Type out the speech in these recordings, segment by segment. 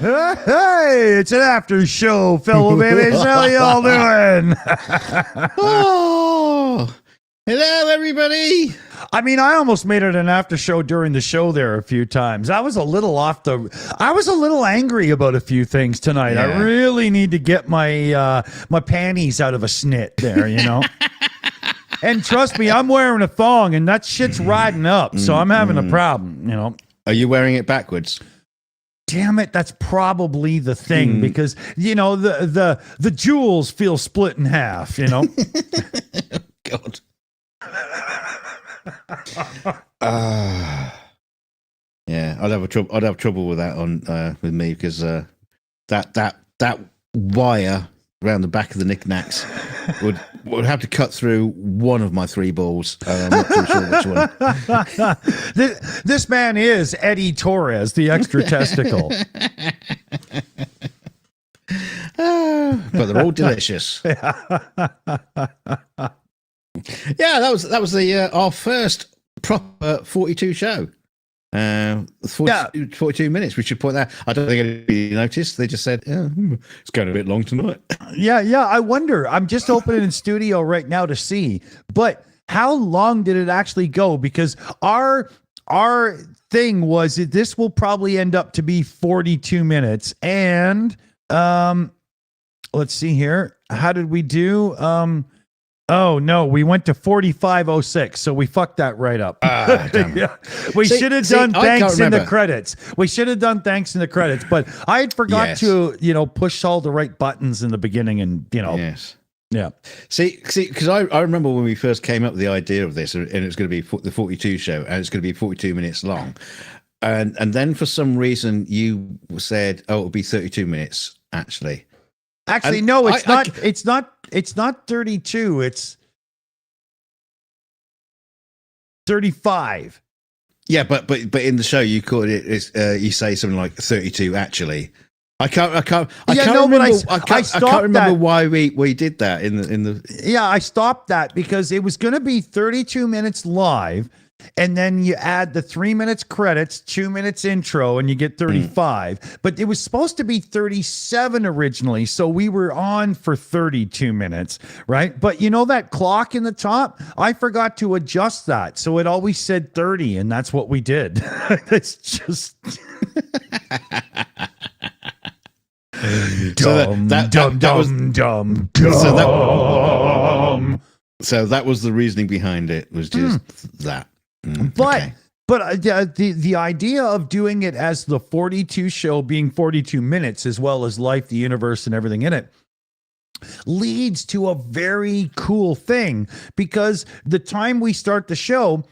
Hey, it's an after show, fellow babies. How y'all doing? Oh, hello, everybody. I mean, I almost made it an after show during the show there a few times. I was a little angry about a few things tonight. Yeah. I really need to get my my panties out of a snit there, you know. And trust me, I'm wearing a thong, and that shit's riding up, so I'm having a problem, you know. Are you wearing it backwards? Damn it, that's probably the thing because you know the jewels feel split in half, you know. God. Yeah, I'd have trouble with that on with me because that wire around the back of the knickknacks would have to cut through one of my three balls. I'm not too sure which one. This man is Eddie Torres, the extra testicle. But they're all delicious. Yeah, that was the our first proper 42 show. 42 minutes. We should point that. I don't think anybody noticed. They just said, it's going a bit long tonight. Yeah. I wonder. I'm just opening in studio right now to see. But how long did it actually go? Because our thing was that this will probably end up to be 42 minutes. And let's see here. How did we do? Oh no, we went to 45:06, so we fucked that right up. Yeah. We should have done thanks in the credits. We should have done thanks in the credits, but I had forgot to, push all the right buttons in the beginning, and Yes. Yeah. See, because I remember when we first came up with the idea of this, and it's going to be the 42 show, and it's going to be 42 minutes long, and then for some reason you said, "Oh, it'll be 32 minutes." Actually, no, it's not. It's not 32. It's 35. Yeah, but in the show you call it. You say something like 32. Actually, I can't remember why we did that in the. Yeah, I stopped that because it was going to be 32 minutes live. And then you add the 3 minutes credits, 2 minutes intro, and you get 35. But it was supposed to be 37 originally, so we were on for 32 minutes, right? But you know that clock in the top? I forgot to adjust that, so it always said 30, and that's what we did. It's just... dumb. So that was the reasoning behind it, was just that. But the idea of doing it as the 42 show being 42 minutes, as well as life, the universe, and everything in it, leads to a very cool thing, because the time we start the show,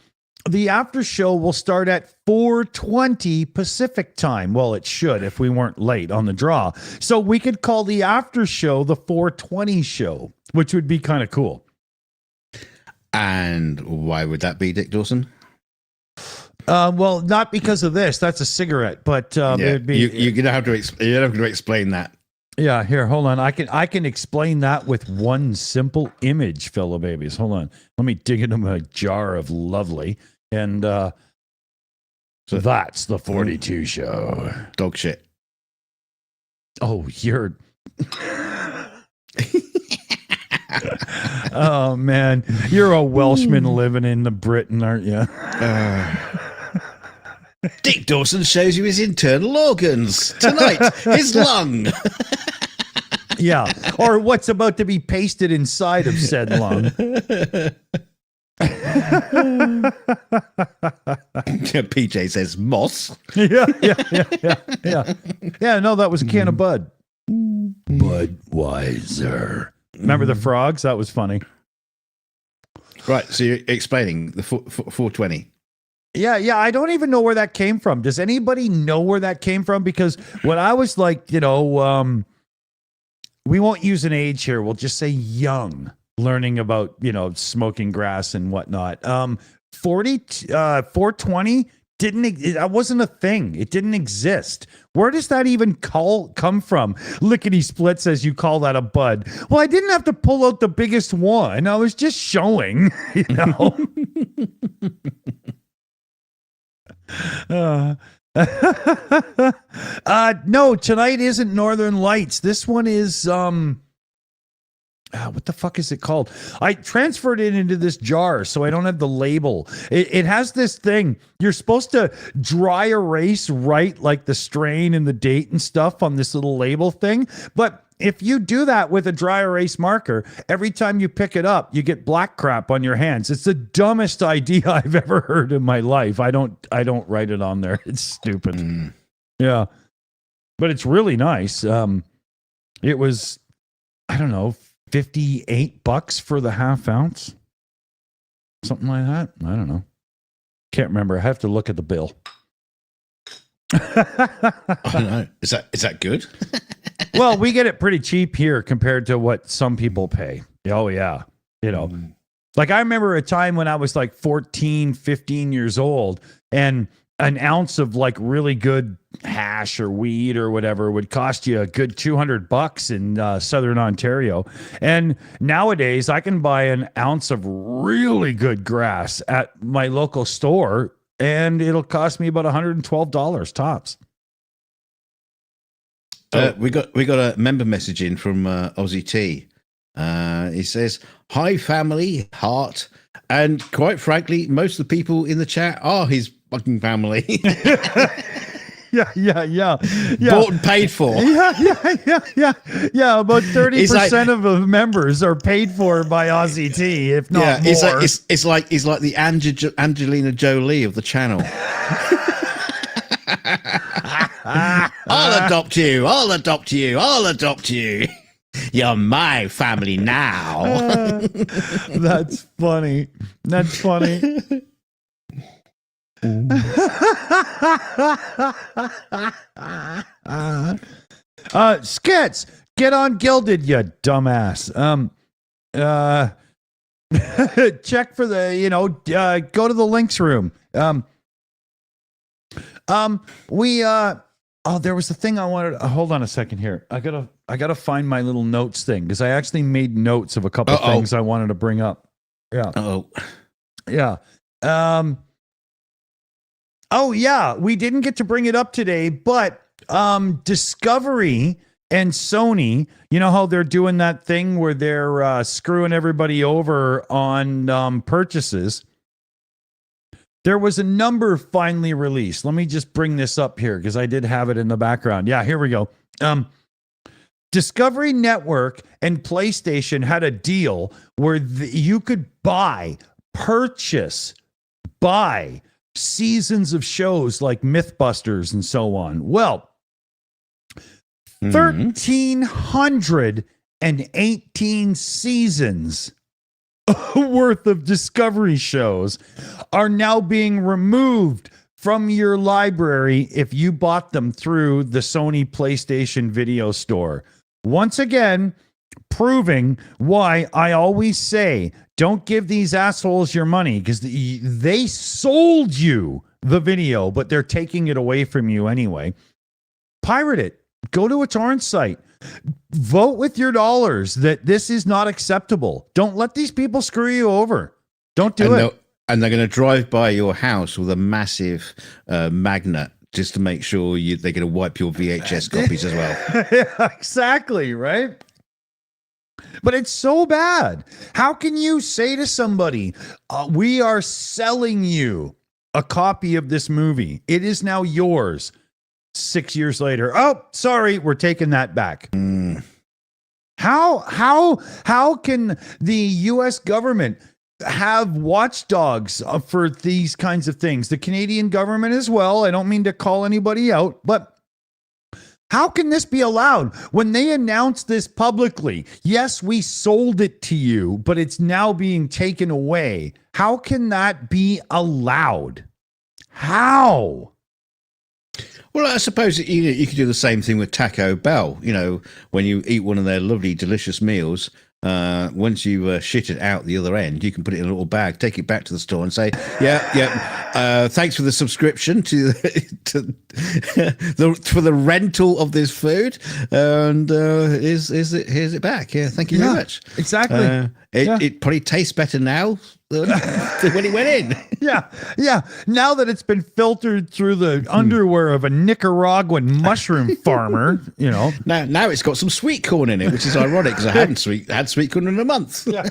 the after show will start at 4:20 Pacific time. Well, it should if we weren't late on the draw. So we could call the after show the 4:20 show, which would be kind of cool. And why would that be, Dick Dawson? Well, not because of this. That's a cigarette, but it'd be. You're gonna have to explain that. Yeah, here, hold on. I can explain that with one simple image, fellow babies. Hold on. Let me dig into my jar of lovely, and so that's the 42 show. Dog shit. Oh, you're. Oh man, you're a Welshman living in the Britain, aren't you? Dick Dawson shows you his internal organs tonight. His lung. Yeah, or what's about to be pasted inside of said lung. PJ says moss. Yeah. Yeah, no, that was a can of Bud. Budweiser. Remember the frogs? That was funny. Right, so you're explaining the 420. Yeah, I don't even know where that came from. Does anybody know where that came from? Because when I was like, we won't use an age here. We'll just say young, learning about, smoking grass and whatnot. 420 that wasn't a thing. It didn't exist. Where does that even come from? Lickety split says you call that a bud. Well, I didn't have to pull out the biggest one. I was just showing, No, tonight isn't Northern Lights. This one is what the fuck is it called? I transferred it into this jar, so I don't have the label. It has this thing. You're supposed to dry erase, right, like the strain and the date and stuff on this little label thing. But if you do that with a dry erase marker, every time you pick it up, you get black crap on your hands. It's the dumbest idea I've ever heard in my life. I don't write it on there. It's stupid. Yeah. But it's really nice. It was, I don't know, $58 for the half ounce. Something like that. I don't know. Can't remember. I have to look at the bill. I don't know. Is that good? Well, we get it pretty cheap here compared to what some people pay. Oh, yeah. You know, like I remember a time when I was like 14, 15 years old, and an ounce of like really good hash or weed or whatever would cost you a good $200 in Southern Ontario. And nowadays I can buy an ounce of really good grass at my local store and it'll cost me about $112 tops. We got a member message in from Aussie T. He says, "Hi family, heart, and quite frankly, most of the people in the chat are his fucking family." Yeah. Bought and paid for. Yeah. About 30% of the members are paid for by Aussie T, if not more. It's like the Angelina Jolie of the channel. I'll adopt you. You're my family now. That's funny. Skits, get on Gilded, you dumbass. Check for the, go to the links room. There was the thing I wanted. Hold on a second here. I gotta find my little notes thing because I actually made notes of a couple things I wanted to bring up. Yeah. Yeah. We didn't get to bring it up today, but Discovery and Sony, you know how they're doing that thing where they're screwing everybody over on purchases. There was a number finally released. Let me just bring this up here because I did have it in the background. Yeah, here we go. Discovery Network and PlayStation had a deal where you could buy seasons of shows like Mythbusters and so on. Well, 1,318 seasons worth of Discovery shows are now being removed from your library if you bought them through the Sony PlayStation Video Store. Once again, proving why I always say don't give these assholes your money because they sold you the video, but they're taking it away from you anyway. Pirate it. Go to a torrent site. Vote with your dollars that this is not acceptable. Don't let these people screw you over. Don't do it. And they're going to drive by your house with a massive magnet just to make sure they're going to wipe your VHS copies as well. Yeah, exactly, right? But it's so bad. How can you say to somebody, we are selling you a copy of this movie. It is now yours. 6 years later, oh, sorry, we're taking that back. How can the U.S. government have watchdogs for these kinds of things? The Canadian government as well. I don't mean to call anybody out, but how can this be allowed when they announced this publicly? Yes, we sold it to you, but it's now being taken away. How can that be allowed? How? Well, I suppose you could do the same thing with Taco Bell. You know, when you eat one of their lovely, delicious meals, once you shit it out the other end, you can put it in a little bag, take it back to the store, and say, thanks for the subscription for the rental of this food, and here's it back. Yeah, thank you very much. Exactly. It probably tastes better now when he went in. Yeah. Now that it's been filtered through the underwear of a Nicaraguan mushroom farmer, Now it's got some sweet corn in it, which is ironic because I haven't had sweet corn in a month. Yeah.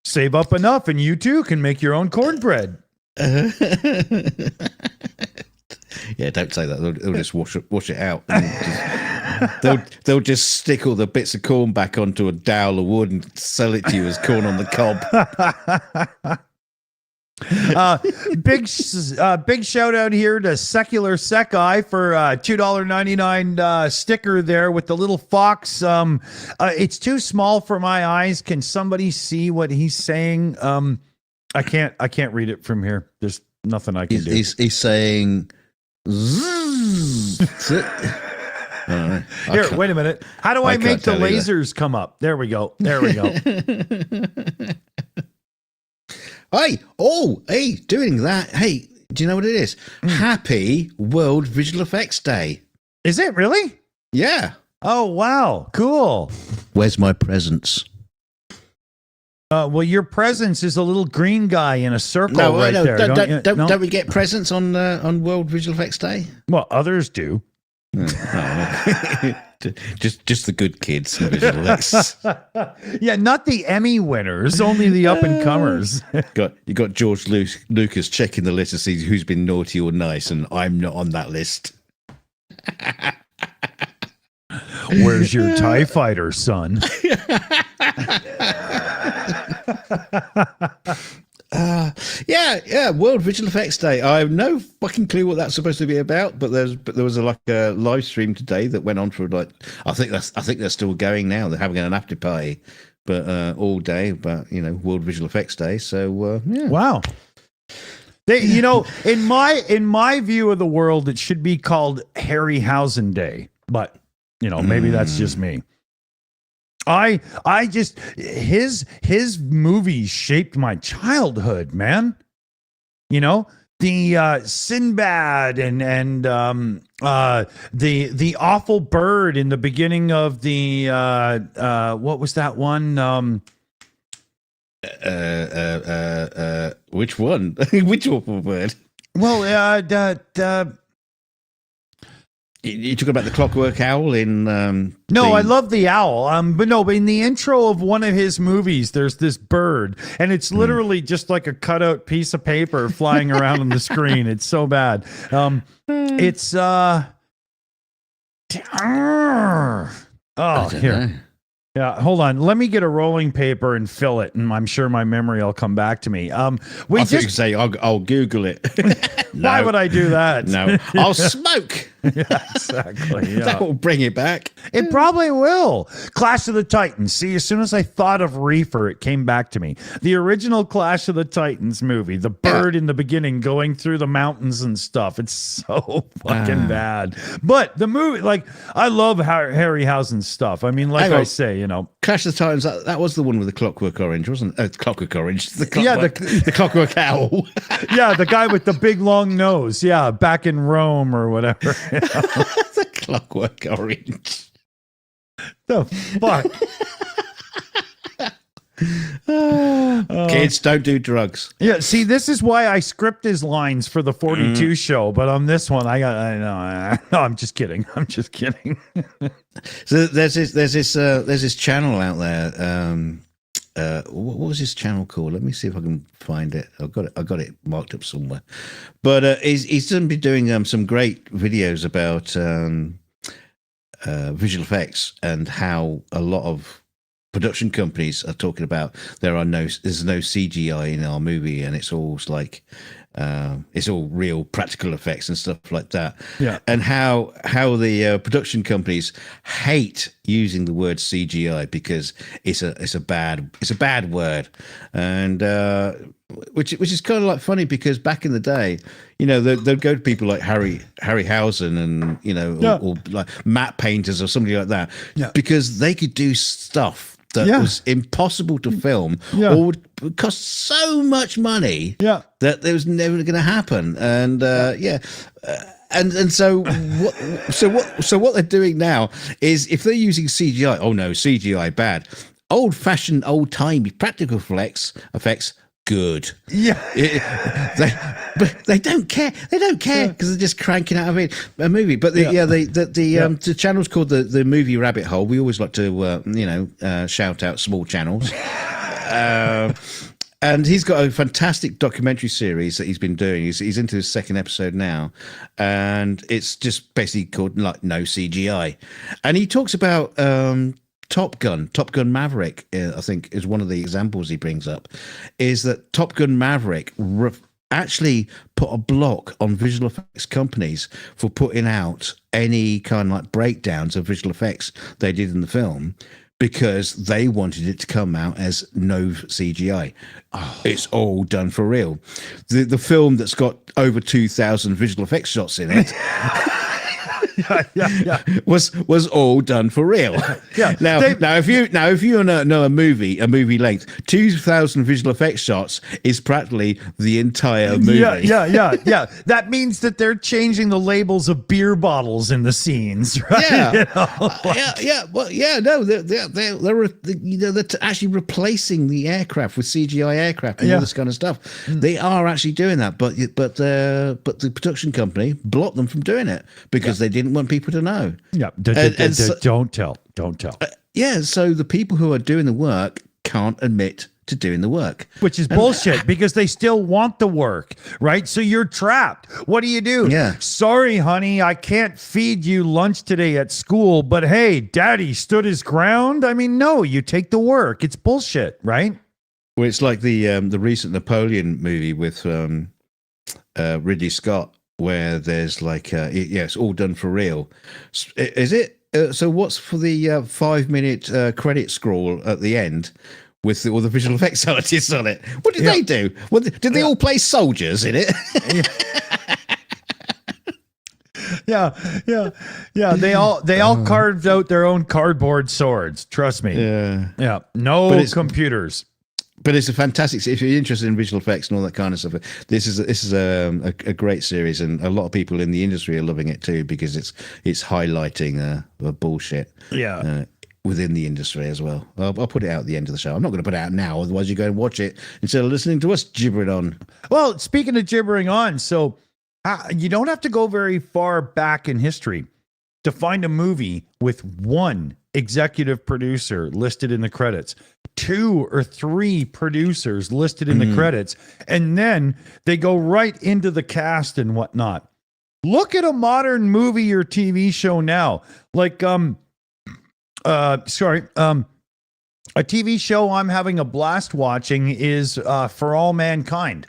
Save up enough, and you too can make your own cornbread. Yeah, don't say that. They'll just wash it out. They'll just stick all the bits of corn back onto a dowel of wood and sell it to you as corn on the cob. Big shout out here to Secular Sekai for $2.99 sticker there with the little fox. It's too small for my eyes. Can somebody see what he's saying? I can't read it from here. There's nothing I can do. He's saying Here, wait a minute. How do I make the lasers come up? There we go. Hey, doing that. Hey, do you know what it is? Happy World Visual Effects Day. Is it really? Yeah. Oh, wow. Cool. Where's my presents? Well, your presence is a little green guy in a circle there. Don't we get presents on World Visual Effects Day? Well, others do. just the good kids in visual effects. Yeah, not the Emmy winners, only the up and comers. You got George Lucas checking the list to see who's been naughty or nice, and I'm not on that list. Where's your TIE fighter, son? Yeah, World Visual Effects Day. I have no fucking clue what that's supposed to be about, but there was a live stream today that went on for I think they're still going now. They're having an after party, but all day about World Visual Effects Day. So yeah. Wow. In my view of the world, it should be called Harryhausen Day, but maybe that's just me. I just his movies shaped my childhood, man. The Sinbad and the awful bird in the beginning of the what was that one? Which one? Which awful bird? Well, you talking about the Clockwork Owl in? No, I love the owl. But in the intro of one of his movies, there's this bird, and it's literally just like a cutout piece of paper flying around on the screen. It's so bad. It's here. Yeah, hold on. Let me get a rolling paper and fill it, and I'm sure my memory will come back to me. I think you say I'll Google it. Why would I do that? No, I'll smoke. Yeah, exactly. Yeah. That will bring it back. It probably will. Clash of the Titans. See, as soon as I thought of Reefer, it came back to me. The original Clash of the Titans movie, the bird in the beginning going through the mountains and stuff. It's so fucking bad. But the movie, I love Harryhausen's stuff. I mean, I say, Clash of the Titans, that was the one with the Clockwork Orange, wasn't it? Clockwork Orange. The Clockwork Owl. Yeah, the guy with the big long nose. Yeah, back in Rome or whatever. The Clockwork Orange. The fuck? Kids, don't do drugs. Yeah, see, this is why I script his lines for the 42 show, but on this one, I'm just kidding. So there's this channel out there. What was his channel called? Let me see if I can find it. I got it marked up somewhere. But he's going to be doing some great videos about visual effects and how a lot of production companies are talking about there's no CGI in our movie, and it's all it's all real practical effects and stuff like that. Yeah, and how the production companies hate using the word CGI because it's a bad word, and which is kind of funny because back in the day, they'd go to people like Harryhausen and or like matte painters or somebody like that, because they could do stuff that was impossible to film or would cost so much money that it was never going to happen. And so what they're doing now is if they're using CGI, oh no, CGI bad. old-fashioned, old-timey practical effects. Good. Yeah. But they don't care. They don't care because they're just cranking out a movie. But the channel's called the Movie Rabbit Hole. We always like to shout out small channels. And he's got a fantastic documentary series that he's been doing. He's into his second episode now, and it's just basically called like No CGI. And he talks about Top Gun Maverick, I think, is one of the examples he brings up, is that Top Gun Maverick actually put a block on visual effects companies for putting out any kind of like breakdowns of visual effects they did in the film, because they wanted it to come out as no CGI. Oh. It's all done for real. The film that's got over 2,000 visual effects shots in it was all done for real. Yeah. Now if you know a movie length, 2,000 visual effects shots is practically the entire movie. Yeah. That means that they're changing the labels of beer bottles in the scenes, right? Yeah. They're actually replacing the aircraft with CGI aircraft and all this kind of stuff. They are actually doing that, but the production company blocked them from doing it because they didn't want people to know. Yeah, don't tell. So the people who are doing the work can't admit to doing the work, which is bullshit, because they still want the work, right? So you're trapped. What do you do? Yeah. Sorry, honey, I can't feed you lunch today at school, but hey, daddy stood his ground. I mean, no, you take the work. It's bullshit, right? Well, it's like the recent Napoleon movie with Ridley Scott, where there's like it's all done for real. Is it? So what's for the 5-minute credit scroll at the end with all the visual effects artists on it? What did they do? Did they all play soldiers in it? Yeah. They all carved out their own cardboard swords. Trust me. Yeah. No computers. But it's a fantastic. If you're interested in visual effects and all that kind of stuff, this is a great series, and a lot of people in the industry are loving it too, because it's highlighting the bullshit within the industry as well. I'll put it out at the end of the show. I'm not going to put it out now, otherwise you go and watch it instead of listening to us gibbering on. Well, speaking of gibbering on, so you don't have to go very far back in history to find a movie with one executive producer listed in the credits, 2 or 3 producers listed in the credits, and then they go right into the cast and whatnot. Look at a modern movie or TV show now, like a TV show I'm having a blast watching is For All Mankind.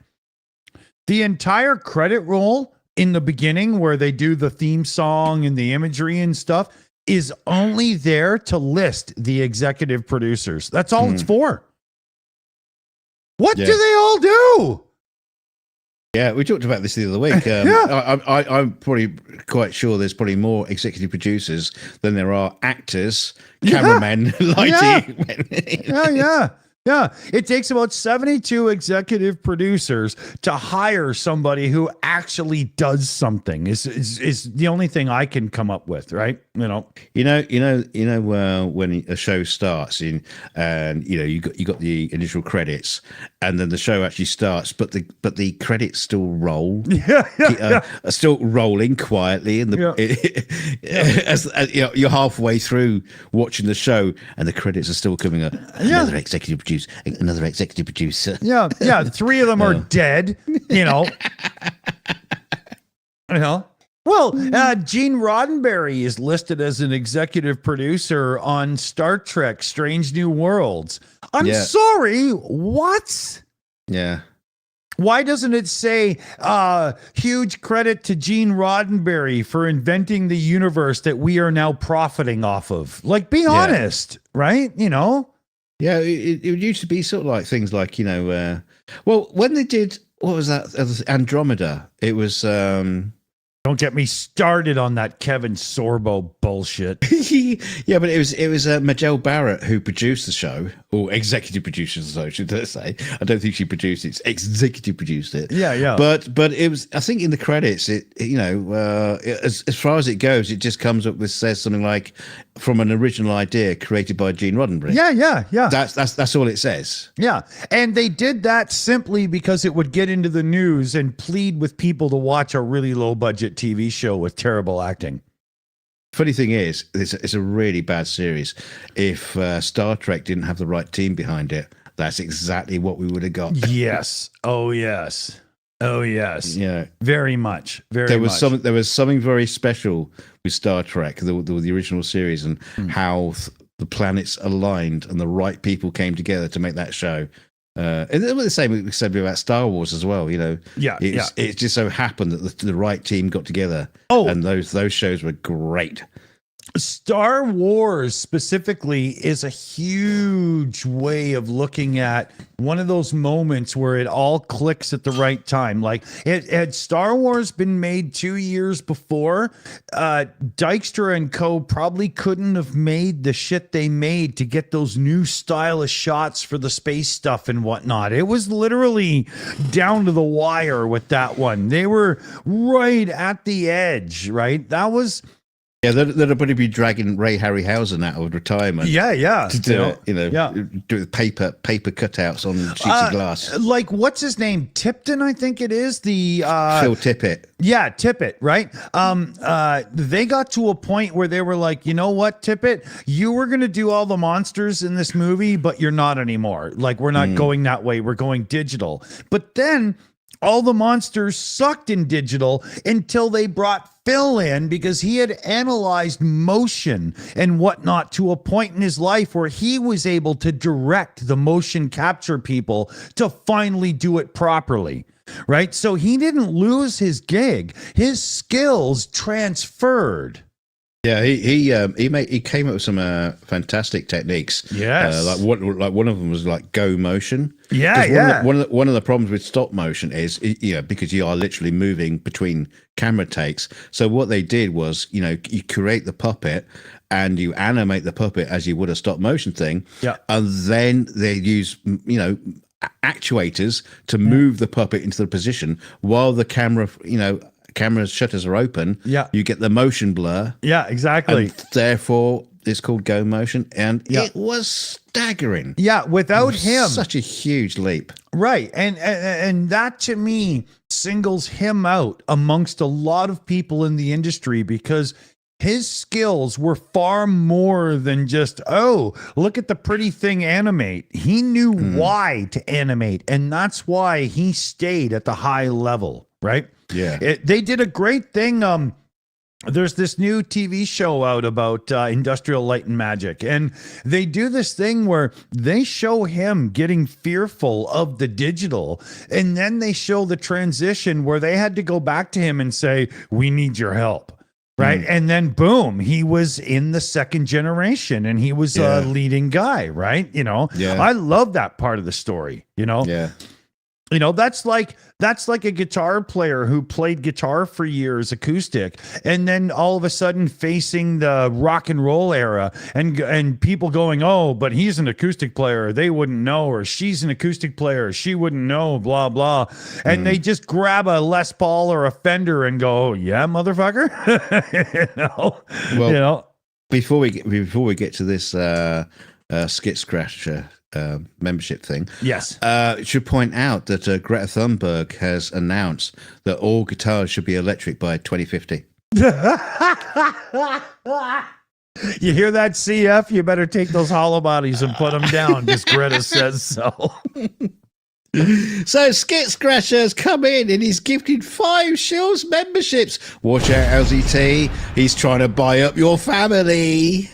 The entire credit roll in the beginning, where they do the theme song and the imagery and stuff, is only there to list the executive producers. That's all it's for. What do they all do? Yeah, we talked about this the other week. I'm probably quite sure there's probably more executive producers than there are actors, cameramen, lighting. Yeah. It takes about 72 executive producers to hire somebody who actually does something. Is the only thing I can come up with, right? When a show starts and you got the initial credits, and then the show actually starts, but the credits still roll. Are still rolling quietly, and as you're halfway through watching the show, and the credits are still coming up. Another executive producer. Yeah. 3 of them are dead. Well, Gene Roddenberry is listed as an executive producer on Star Trek: Strange New Worlds. I'm sorry, what? Yeah. Why doesn't it say huge credit to Gene Roddenberry for inventing the universe that we are now profiting off of? Like, be honest, right? Yeah, it used to be sort of like things like, when they did, what was that? Andromeda. It was... Don't get me started on that Kevin Sorbo bullshit. Yeah, but it was Majel Barrett who produced the show, or executive produced the show, should I say. I don't think she produced it, executive produced it. Yeah. But it was, I think in the credits, as far as it goes, it just comes up with, says something like from an original idea created by Gene Roddenberry. Yeah. That's all it says. Yeah. And they did that simply because it would get into the news and plead with people to watch a really low budget TV show with terrible acting. Funny thing is, it's a really bad series. If Star Trek didn't have the right team behind it, that's exactly what we would have got. Yes. Oh, yes. Yeah. Very much. There was something very special with Star Trek, the original series, and how the planets aligned and the right people came together to make that show. And it was the same we said about Star Wars as well. It just so happened that the right team got together. Oh, and those shows were great. Star Wars specifically is a huge way of looking at one of those moments where it all clicks at the right time. Like, had Star Wars been made 2 years before, Dykstra and co probably couldn't have made the shit they made to get those new stylish shots for the space stuff and whatnot. It was literally down to the wire with that one. They were right at the edge, right? That was... Yeah, they'd probably be dragging Ray Harryhausen out of retirement. Yeah. To do it, do it with paper cutouts on sheets of glass. Like, what's his name? Tipton, I think it is. The Phil Tippett. Yeah, Tippett, right? They got to a point where they were like, you know what, Tippett, you were going to do all the monsters in this movie, but you're not anymore. Like, we're not going that way. We're going digital. But then all the monsters sucked in digital until they brought Phil in, because he had analyzed motion and whatnot to a point in his life where he was able to direct the motion capture people to finally do it properly. Right. So he didn't lose his gig. His skills transferred. Yeah, he came up with some fantastic techniques. Yes, like one of them was like go motion. Yeah. One of the problems with stop motion is because you are literally moving between camera takes. So what they did was you create the puppet and you animate the puppet as you would a stop motion thing. Yeah, and then they use actuators to move the puppet into the position while the camera camera shutters are open. Yeah, you get the motion blur. Yeah, exactly. And therefore, it's called go motion, and it was staggering. Yeah, without him, such a huge leap. Right, and that to me singles him out amongst a lot of people in the industry, because his skills were far more than just, oh, look at the pretty thing animate. He knew why to animate, and that's why he stayed at the high level, right? Yeah. They did a great thing. There's this new TV show out about Industrial Light and Magic, and they do this thing where they show him getting fearful of the digital, and then they show the transition where they had to go back to him and say, we need your help. Right. And then boom, he was in the second generation and he was a leading guy. Right. I love that part of the story. Yeah. That's like a guitar player who played guitar for years acoustic, and then all of a sudden facing the rock and roll era and people going, oh, but he's an acoustic player, they wouldn't know, or she's an acoustic player, she wouldn't know, blah blah, and they just grab a Les Paul or a Fender and go, oh, yeah, motherfucker. Before we get to this skit scratcher membership thing. Yes. Should point out that Greta Thunberg has announced that all guitars should be electric by 2050. You hear that, CF? You better take those hollow bodies and put them down, because Greta says so. So Skit Scratcher's come in and he's gifted 5 Shills memberships. Watch out, LZT. He's trying to buy up your family.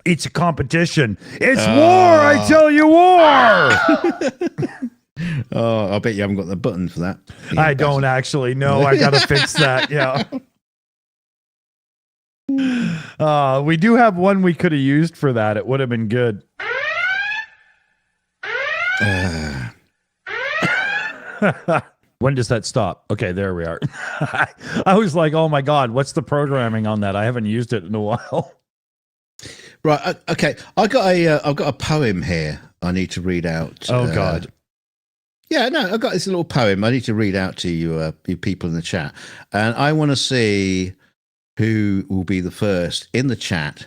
It's a competition. It's war, I tell you, war. Oh, I bet you haven't got the button for that. I don't actually know. I got to fix that. Yeah. We do have one we could have used for that. It would have been good. When does that stop? Okay, there we are. I was like, oh my God, what's the programming on that? I haven't used it in a while. Right. Okay. I've got a poem here I need to read out. Oh God. Yeah. No. I've got this little poem I need to read out to you, you people in the chat, and I want to see who will be the first in the chat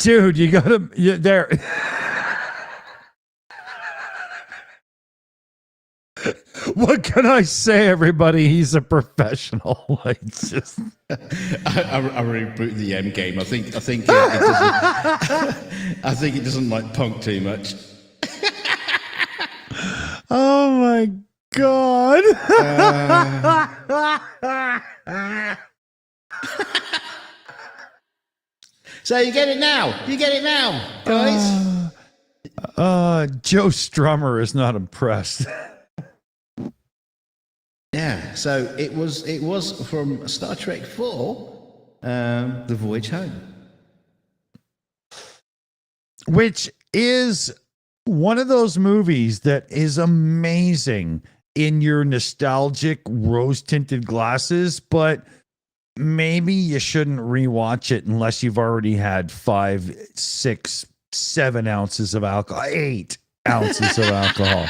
Dude, you gotta there. What can I say, everybody? He's a professional. Like, just I reboot the end game. I think it doesn't. I think it doesn't like punk too much. oh my god. So you get it now. You get it now, guys. Joe Strummer is not impressed. Yeah. So it was from Star Trek 4, The Voyage Home, Which is one of those movies that is amazing in your nostalgic rose-tinted glasses, but maybe you shouldn't rewatch it unless you've already had 5, 6, 7 ounces of alcohol, 8 ounces of alcohol.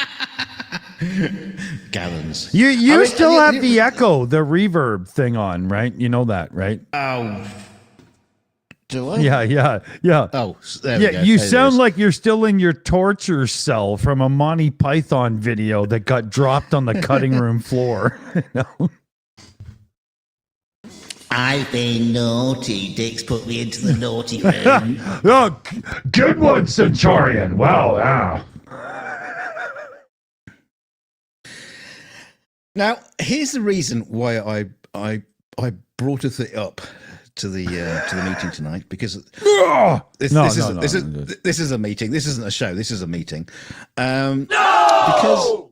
Gallons. You still have the echo, the reverb thing on, right? You know that, right? Oh. Do I? Yeah. Oh, there we go. You There sound like you're still in your torture cell from a Monty Python video that got dropped on the cutting room floor. You know? I've been naughty. Dick's put me into the naughty room. Oh, good one, Centurion. Wow, wow. Now, here's the reason why I brought it up to the meeting tonight, because this is a meeting. This isn't a show. This is a meeting. Because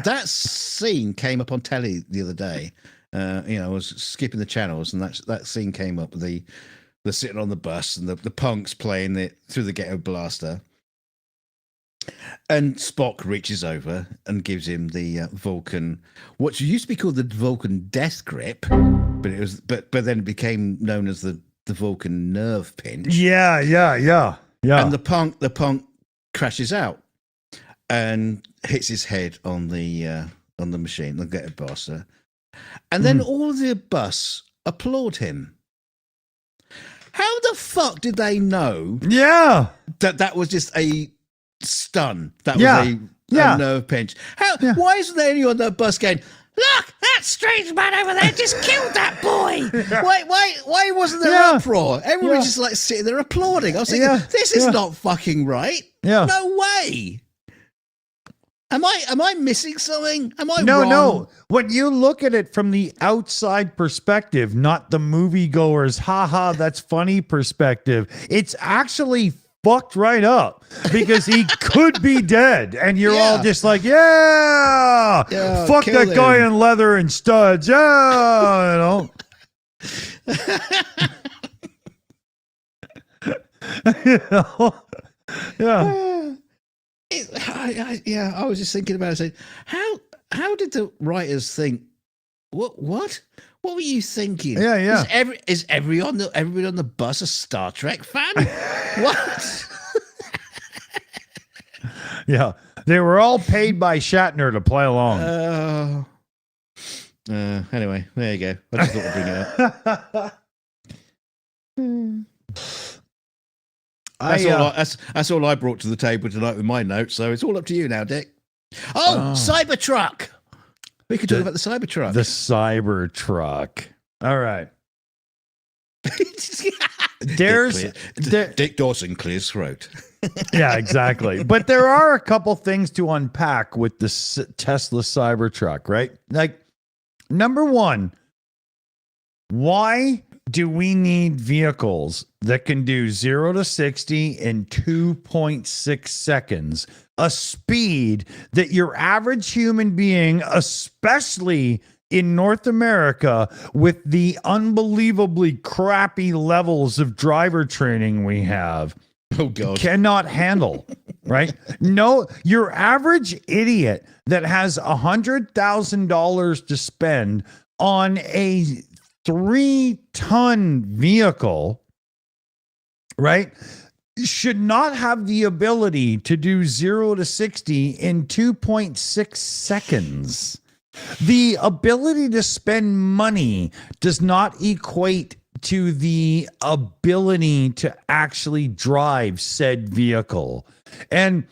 that scene came up on telly the other day. I was skipping the channels, and that scene came up. The sitting on the bus and the punks playing it through the ghetto blaster. And Spock reaches over and gives him the Vulcan, what used to be called the Vulcan death grip, but it was, but then it became known as the Vulcan nerve pinch. Yeah. And the punk crashes out and hits his head on the machine, the ghetto blaster, and then all of the bus applaud him. How the fuck did they know? Yeah, that was just a stun. That was a nerve pinch. Why isn't there anyone on that bus going, look, that strange man over there just killed that boy? Why wasn't there uproar? Everyone was just like sitting there applauding. I was thinking, this is not fucking right. Yeah. No way. Am I missing something? Am I wrong? No. When you look at it from the outside perspective, not the moviegoer's haha, that's funny perspective, it's actually fucked right up, because he could be dead, and you're all just like, fuck that guy in leather and studs, you know. I was just thinking about it, saying, how did the writers think? What were you thinking? Yeah. Is everybody on the bus a Star Trek fan? What? Yeah, they were all paid by Shatner to play along. Anyway, there you go. I just thought I'd bring it up. That's all I brought to the table tonight with my notes. So it's all up to you now, Dick. Cybertruck. We could talk about the Cybertruck. The Cybertruck. All right. Dick Dawson clears throat. Yeah, exactly. But there are a couple things to unpack with the Tesla Cybertruck, right? Like, number one, why do we need vehicles that can do 0 to 60 in 2.6 seconds, a speed that your average human being, especially in North America, with the unbelievably crappy levels of driver training we have, cannot handle, right? No, your average idiot that has $100,000 to spend on a 3-ton vehicle, right, should not have the ability to do 0 to 60 in 2.6 seconds. The ability to spend money does not equate to the ability to actually drive said vehicle. And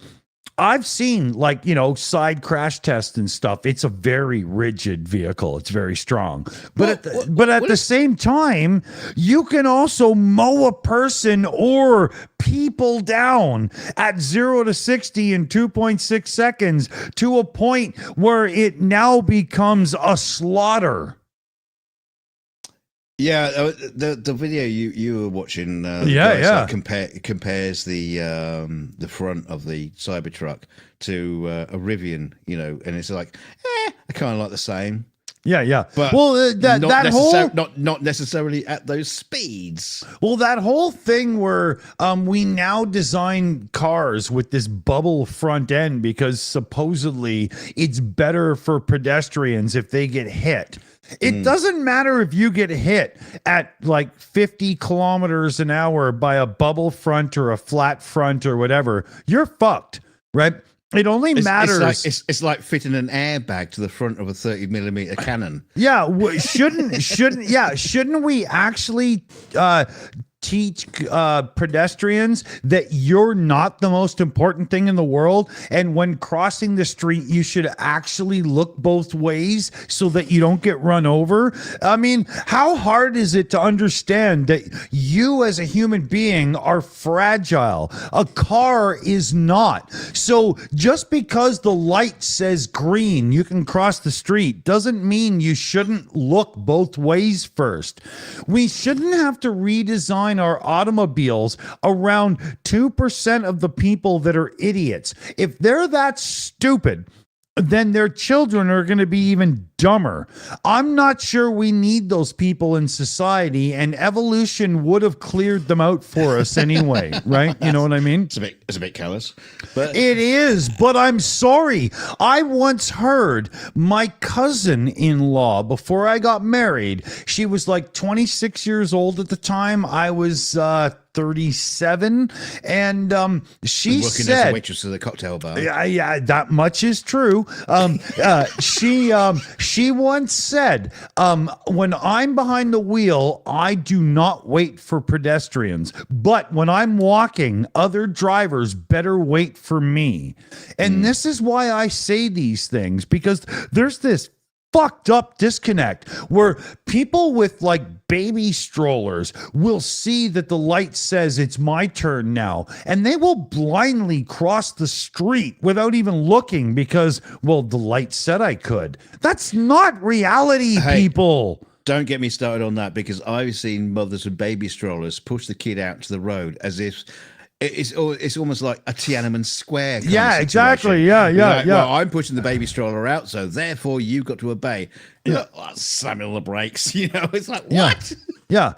I've seen, like, side crash tests and stuff. It's a very rigid vehicle. It's very strong. But at the same time, you can also mow a person or people down at 0 to 60 in 2.6 seconds to a point where it now becomes a slaughter. Yeah, the video you were watching, compares the front of the Cybertruck to a Rivian, and it's like, I kind of like the same. Yeah. But not necessarily at those speeds. Well, that whole thing where we now design cars with this bubble front end because supposedly it's better for pedestrians if they get hit. It doesn't matter if you get hit at like 50 kilometers an hour by a bubble front or a flat front or whatever. You're fucked, right? It only matters. It's like fitting an airbag to the front of a 30mm cannon. Yeah, shouldn't we actually teach pedestrians that you're not the most important thing in the world, and when crossing the street you should actually look both ways so that you don't get run over? I mean, how hard is it to understand that you as a human being are fragile? A car is not. So just because the light says green, you can cross the street, doesn't mean you shouldn't look both ways first. We shouldn't have to redesign our automobiles around 2% of the people that are idiots. If they're that stupid, then their children are going to be even dumber. I'm not sure we need those people in society, and evolution would have cleared them out for us anyway, right? You know what I mean? It's a bit callous. But it is, but I'm sorry. I once heard my cousin-in-law, before I got married, she was like 26 years old at the time. I was 37, and she working said, as a waitress at the cocktail bar. Yeah, that much is true. She once said, when I'm behind the wheel, I do not wait for pedestrians, but when I'm walking, other drivers better wait for me. And this is why I say these things, because there's this fucked up disconnect where people with like baby strollers will see that the light says it's my turn now, and they will blindly cross the street without even looking because, well, the light said I could. That's not reality, people. Don't get me started on that, because I've seen mothers with baby strollers push the kid out to the road as if it's almost like a Tiananmen Square. Yeah, exactly. Yeah. Well, I'm pushing the baby stroller out, so therefore you've got to obey. Slamming on the brakes. It's like, what? Yeah.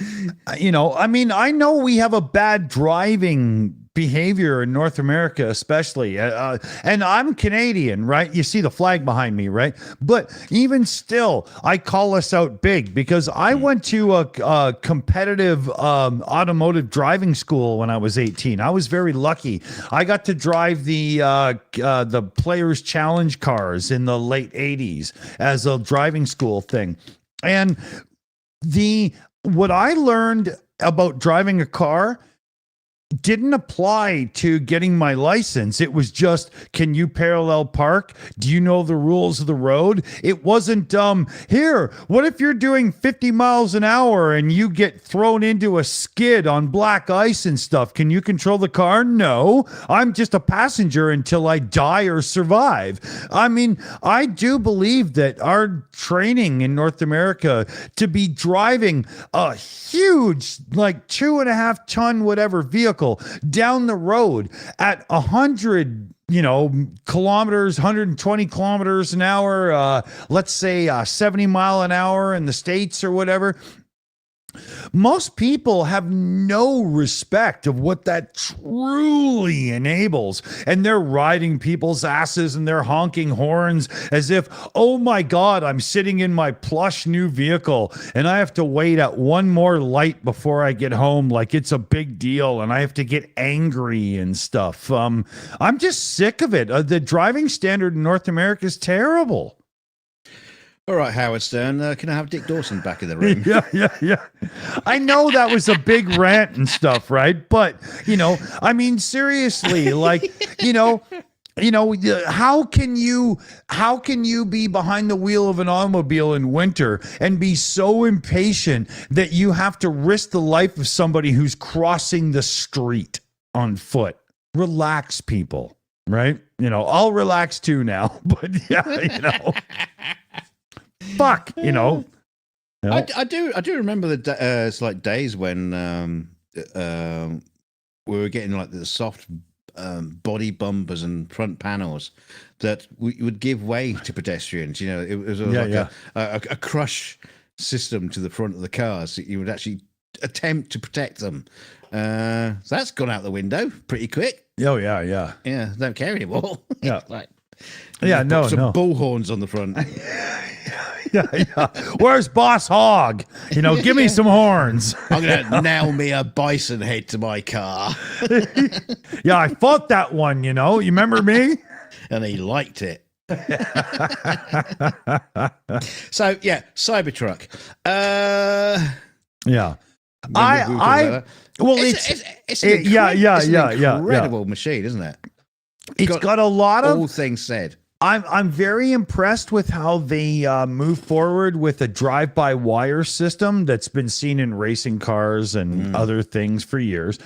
I mean, I know we have a bad driving behavior in North America, especially. And I'm Canadian, right? You see the flag behind me, right? But even still, I call us out big because I went to a competitive automotive driving school when I was 18. I was very lucky. I got to drive the Players Challenge cars in the late 80s as a driving school thing. And what I learned about driving a car didn't apply to getting my license. It was just, can you parallel park? Do you know the rules of the road? It wasn't, here, what if you're doing 50 miles an hour and you get thrown into a skid on black ice and stuff? Can you control the car? No, I'm just a passenger until I die or survive. I mean, I do believe that our training in North America to be driving a huge, like 2.5 ton, whatever vehicle down the road at 100 kilometers, 120 kilometers an hour, let's say 70 mile an hour in the States or whatever. Most people have no respect of what that truly enables, and they're riding people's asses and they're honking horns as if, oh my God, I'm sitting in my plush new vehicle and I have to wait at one more light before I get home, like it's a big deal, and I have to get angry and stuff. I'm just sick of it. The driving standard in North America is terrible. All right, Howard Stern, can I have Dick Dawson back in the room? Yeah. I know that was a big rant and stuff, right? But I mean, seriously, like, how can you be behind the wheel of an automobile in winter and be so impatient that you have to risk the life of somebody who's crossing the street on foot? Relax, people, right? I'll relax too now, but yeah, fuck, I do remember it's like days when we were getting like the soft body bumpers and front panels that would give way to pedestrians. It was a crush system to the front of the cars that you would actually attempt to protect them. So that's gone out the window pretty quick. Oh yeah. Don't care anymore. Yeah. Like, no. bullhorns on the front. Yeah. Where's Boss Hog? Give me some horns. I'm gonna nail me a bison head to my car. Yeah, I fought that one. You remember me? And he liked it. So yeah, Cybertruck. Yeah. It's an incredible machine, isn't it? It's got a lot of all things said. I'm very impressed with how they move forward with a drive-by-wire system that's been seen in racing cars and other things for years.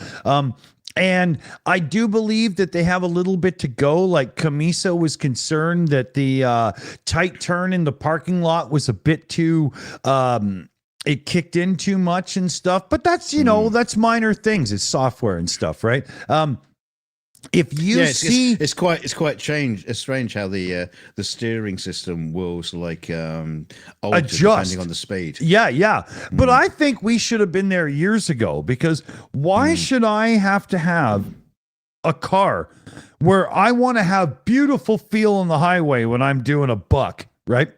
And I do believe that they have a little bit to go. Like Camisa was concerned that the tight turn in the parking lot was a bit too it kicked in too much and stuff. But that's that's minor things. It's software and stuff, right? If you see, it's quite strange. It's strange how the steering system will alter adjust depending on the speed. Yeah. But I think we should have been there years ago, because why should I have to have a car where I want to have beautiful feel on the highway when I'm doing a buck, right?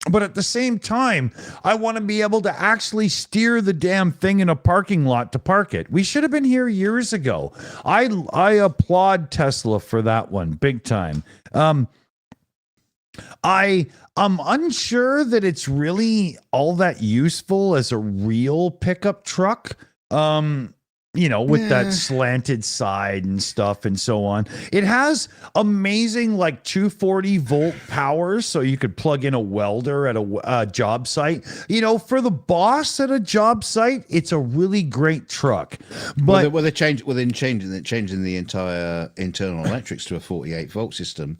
But at the same time, I want to be able to actually steer the damn thing in a parking lot to park it. We should have been here years ago. I applaud Tesla for that one, big time. I'm unsure that it's really all that useful as a real pickup truck. With that slanted side and stuff and so on. It has amazing 240 volt power, so you could plug in a welder at a job site. For the boss at a job site, it's a really great truck. But they're changing the entire internal electrics to a 48 volt system.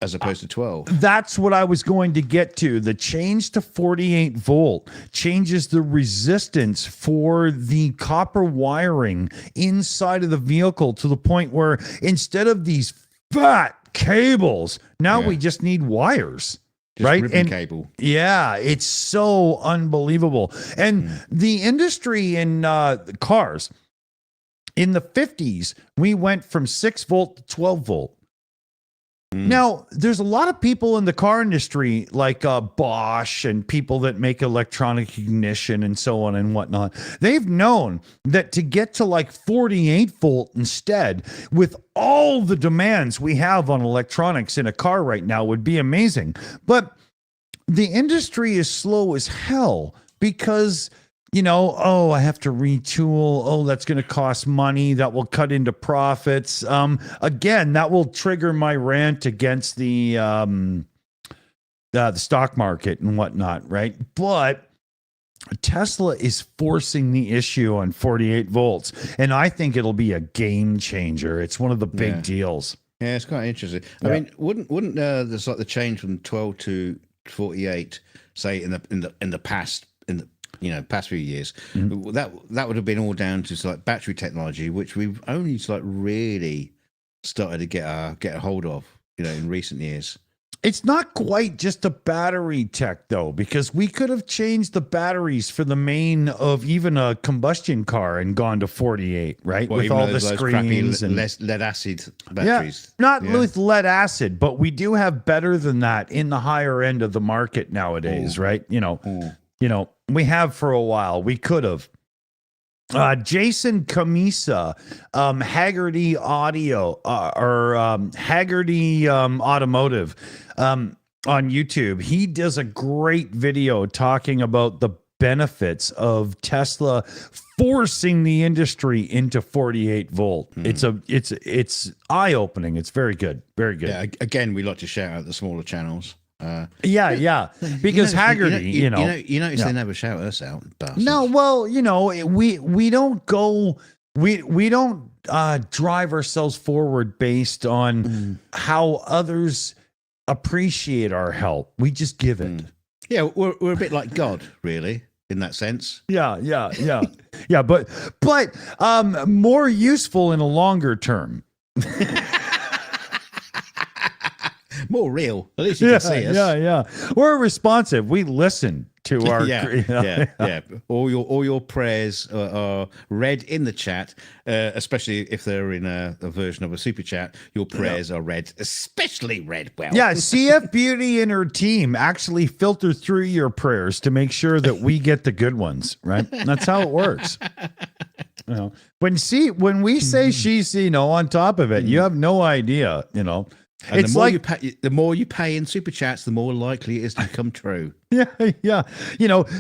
As opposed to 12. That's what I was going to get to. The change to 48 volt changes the resistance for the copper wiring inside of the vehicle to the point where instead of these fat cables, now we just need wires. Right? And cable. Yeah, it's so unbelievable. And the industry in cars, in the 50s, we went from 6 volt to 12 volt. Now, there's a lot of people in the car industry like Bosch and people that make electronic ignition and so on and whatnot. They've known that to get to 48 volt instead, with all the demands we have on electronics in a car right now, would be amazing. But the industry is slow as hell because I have to retool. Oh, that's going to cost money. That will cut into profits. Again, that will trigger my rant against the stock market and whatnot, right? But Tesla is forcing the issue on 48 volts, and I think it'll be a game changer. It's one of the big deals. Yeah, it's quite interesting. I mean, wouldn't the change from 12 to 48, say in the past past few years, that would have been all down to battery technology, which we've only really started to get a hold of, in recent years. It's not quite just a battery tech though, because we could have changed the batteries for the main of even a combustion car and gone to 48, right? Well, with all the screens and lead acid batteries. Not with lead acid, but we do have better than that in the higher end of the market nowadays, right? We have for a while. We could have. Jason Camisa, Haggerty Audio, or Haggerty Automotive. on YouTube. He does a great video talking about the benefits of Tesla forcing the industry into 48 volt. It's eye opening. It's very good. Very good. Yeah. Again, we like to shout out the smaller channels. Yeah. Because Haggerty, you notice they never shout us out. Bastards. No, well, we don't go. We don't drive ourselves forward based on how others appreciate our help. We just give it. Yeah, we're a bit like God, really, in that sense. Yeah. But more useful in a longer term. More real. At least you can see us. Yeah. We're responsive. We listen to our. Yeah. All your prayers are read in the chat, especially if they're in a version of a super chat. Your prayers are read, especially read well. Yeah, CF Beauty and her team actually filter through your prayers to make sure that we get the good ones. Right? That's how it works. When we say she's on top of it, you have no idea. And it's the more you pay in super chats, the more likely it is to come true. Yeah.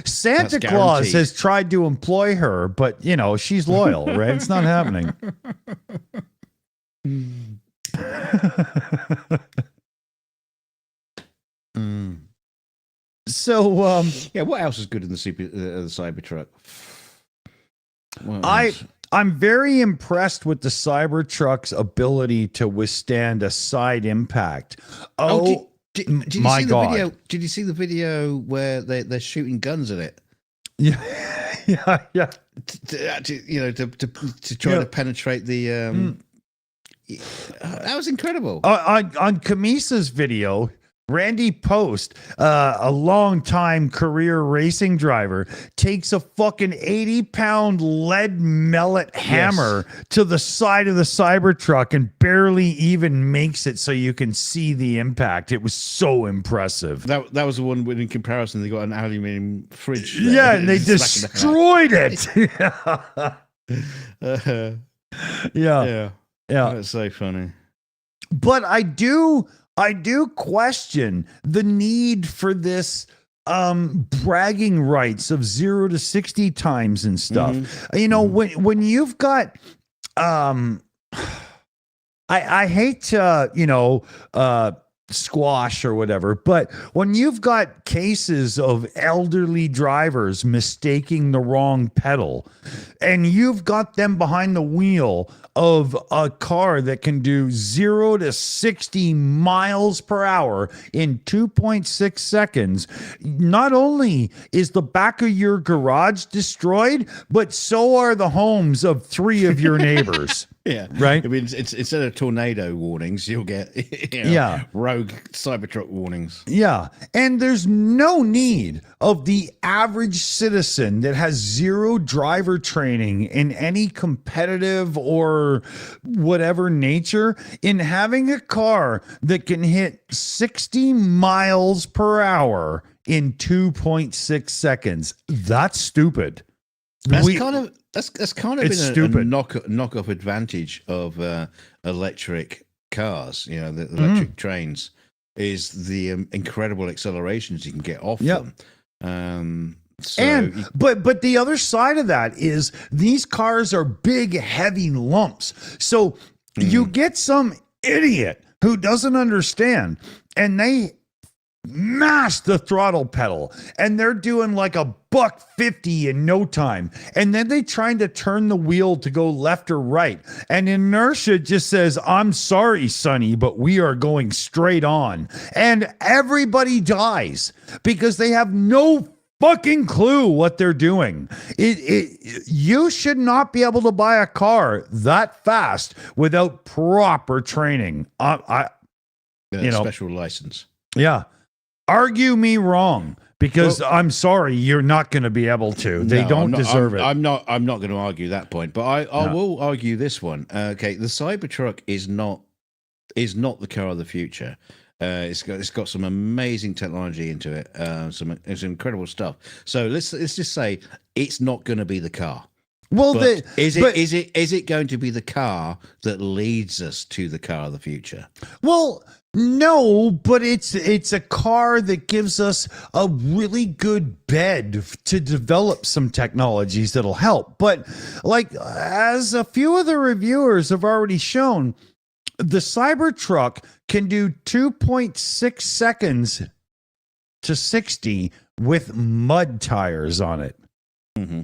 Santa Claus has tried to employ her, but she's loyal, right? It's not happening. So, what else is good in the Cybertruck? I'm very impressed with the Cybertruck's ability to withstand a side impact. Did you my see the God. video? Did you see the video where they're shooting guns at it? Yeah. To try to penetrate the. That was incredible. On Camisa's video, Randy Post, a long-time career racing driver, takes a fucking 80-pound lead mallet hammer to the side of the Cybertruck and barely even makes it so you can see the impact. It was so impressive. That was the one when, in comparison, they got an aluminium fridge. Yeah, and they destroyed it. Yeah. That's so funny. But I do question the need for this bragging rights of 0 to 60 times and stuff. When you've got I hate to squash or whatever, but when you've got cases of elderly drivers mistaking the wrong pedal and you've got them behind the wheel of a car that can do 0 to 60 miles per hour in 2.6 seconds, not only is the back of your garage destroyed, but so are the homes of 3 of your neighbors. Yeah. Right. I mean, it's instead of tornado warnings, you'll get rogue Cybertruck warnings. Yeah. And there's no need of the average citizen that has 0 driver training in any competitive or whatever nature in having a car that can hit 60 miles per hour in 2.6 seconds. That's stupid. That's kind of been stupid. a knock-off advantage of electric cars. The electric trains is the incredible accelerations you can get off them. But the other side of that is these cars are big, heavy lumps. So you get some idiot who doesn't understand, and they mash the throttle pedal and they're doing like $150 in no time, and then they trying to turn the wheel to go left or right, and inertia just says, I'm sorry, Sonny, but we are going straight on, and everybody dies because they have no fucking clue what they're doing. You should not be able to buy a car that fast without proper training. Special license. Yeah. Argue me wrong, because I'm sorry, you're not going to be able to. They don't deserve it. I'm not going to argue that point, but I will argue this one. Okay, the Cybertruck is not the car of the future. It's got some amazing technology into it. It's incredible stuff. So let's just say it's not going to be the car. Well, is it going to be the car that leads us to the car of the future? Well, No, but it's a car that gives us a really good bed to develop some technologies that'll help. But like as a few of the reviewers have already shown, the Cybertruck can do 2.6 seconds to 60 with mud tires on it. Mm-hmm.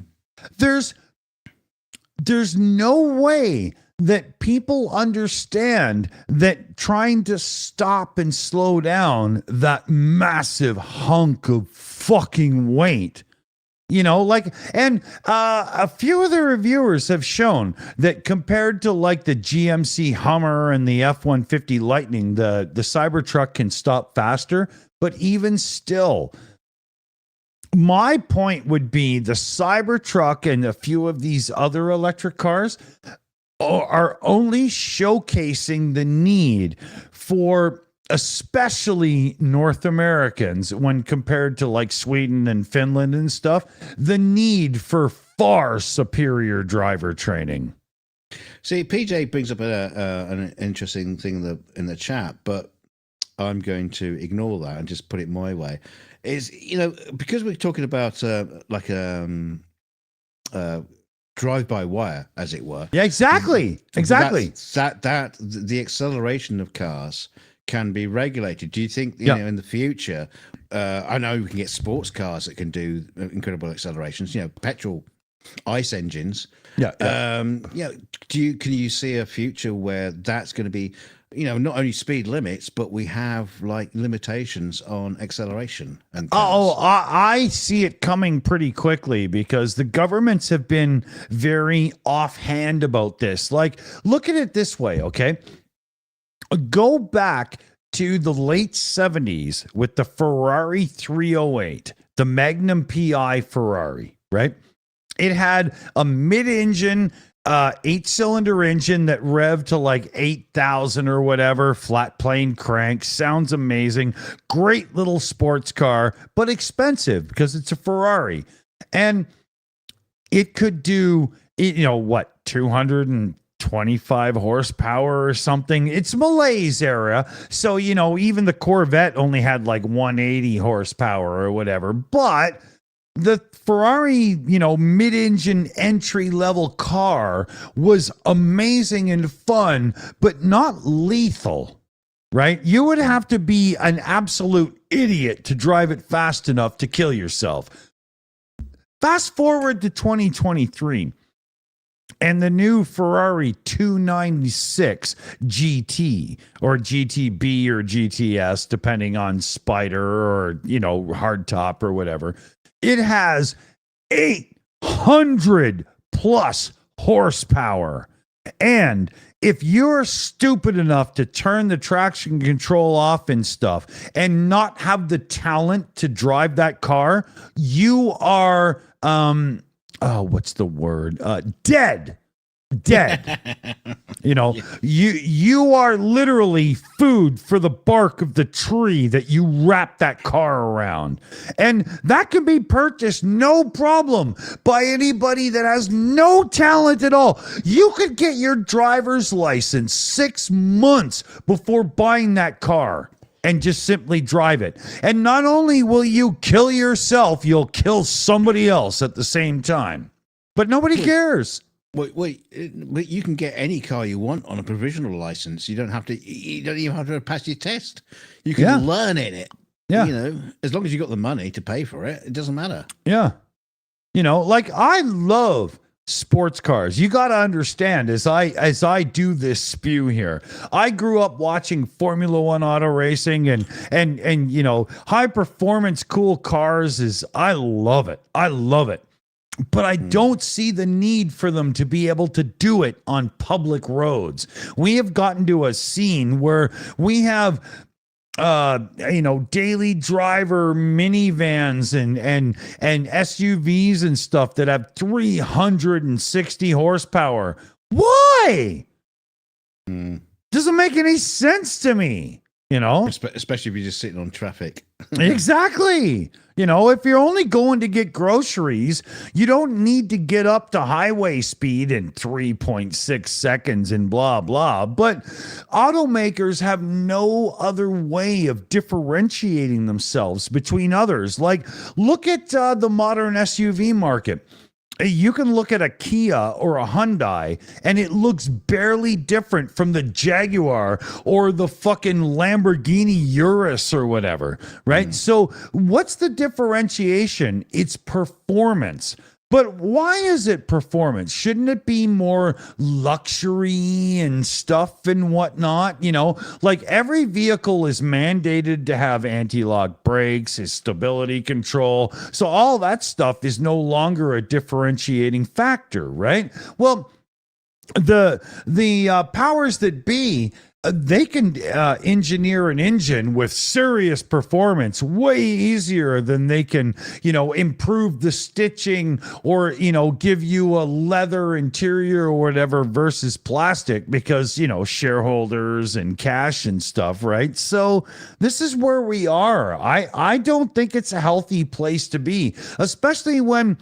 There's no way that people understand that trying to stop and slow down that massive hunk of fucking weight, and a few of the reviewers have shown that compared to like the GMC Hummer and the F-150 Lightning, the Cybertruck can stop faster, but even still, my point would be the Cybertruck and a few of these other electric cars are only showcasing the need for especially North Americans when compared to like Sweden and Finland and stuff, the need for far superior driver training. See, PJ brings up an interesting thing in the chat, but I'm going to ignore that and just put it my way. Is, because we're talking about drive-by-wire, as it were. Yeah, exactly. That the acceleration of cars can be regulated. Do you think, in the future, I know we can get sports cars that can do incredible accelerations, petrol ICE engines. Yeah. Can you see a future where that's going to be, not only speed limits, but we have like limitations on acceleration and cars? I see it coming pretty quickly because the governments have been very offhand about this. Like, look at it this way, okay? Go back to the late 70s with the Ferrari 308, the Magnum PI Ferrari, right? It had a mid-engine 8-cylinder engine that revved to like 8,000 or whatever, flat plane crank, sounds amazing, great little sports car, but expensive because it's a Ferrari. And it could do, 225 horsepower or something. It's Malaise era. So, even the Corvette only had like 180 horsepower or whatever, but the Ferrari, mid-engine entry-level car was amazing and fun, but not lethal, right? You would have to be an absolute idiot to drive it fast enough to kill yourself. Fast forward to 2023, and the new Ferrari 296 GT or GTB or GTS, depending on Spider or, hardtop or whatever. It has 800 plus horsepower. And if you're stupid enough to turn the traction control off and stuff and not have the talent to drive that car, you are, what's the word? Dead. You are literally food for the bark of the tree that you wrap that car around. And that can be purchased no problem by anybody that has no talent at all. You could get your driver's license 6 months before buying that car and just simply drive it. And not only will you kill yourself, you'll kill somebody else at the same time. But nobody cares. Wait, you can get any car you want on a provisional license. You don't even have to pass your test. You can learn in it. Yeah. As long as you got the money to pay for it, it doesn't matter. Yeah. Like I love sports cars. You got to understand as I do this spew here. I grew up watching Formula 1 auto racing and high performance cool cars I love it. But I don't see the need for them to be able to do it on public roads. We have gotten to a scene where we have, daily driver minivans and SUVs and stuff that have 360 horsepower. Why? Doesn't make any sense to me. You know, Especially if you're just sitting on traffic. exactly. You know, if you're only going to get groceries, you don't need to get up to highway speed in 3.6 seconds and blah, blah. But automakers have no other way of differentiating themselves between others. Like, look at the modern SUV market. You can look at a Kia or a Hyundai and it looks barely different from the Jaguar or the fucking Lamborghini Urus or whatever, right? So what's the differentiation? It's performance. But why is it performance? Shouldn't it be more luxury and stuff and whatnot? You know, like every vehicle is mandated to have anti-lock brakes, stability control. So all that stuff is no longer a differentiating factor, right? Well, the powers that be, they can engineer an engine with serious performance way easier than they can, you know, improve the stitching or, you know, give you a leather interior or whatever versus plastic because, you know, shareholders and cash and stuff, right? So this is where we are. I don't think it's a healthy place to be, especially when,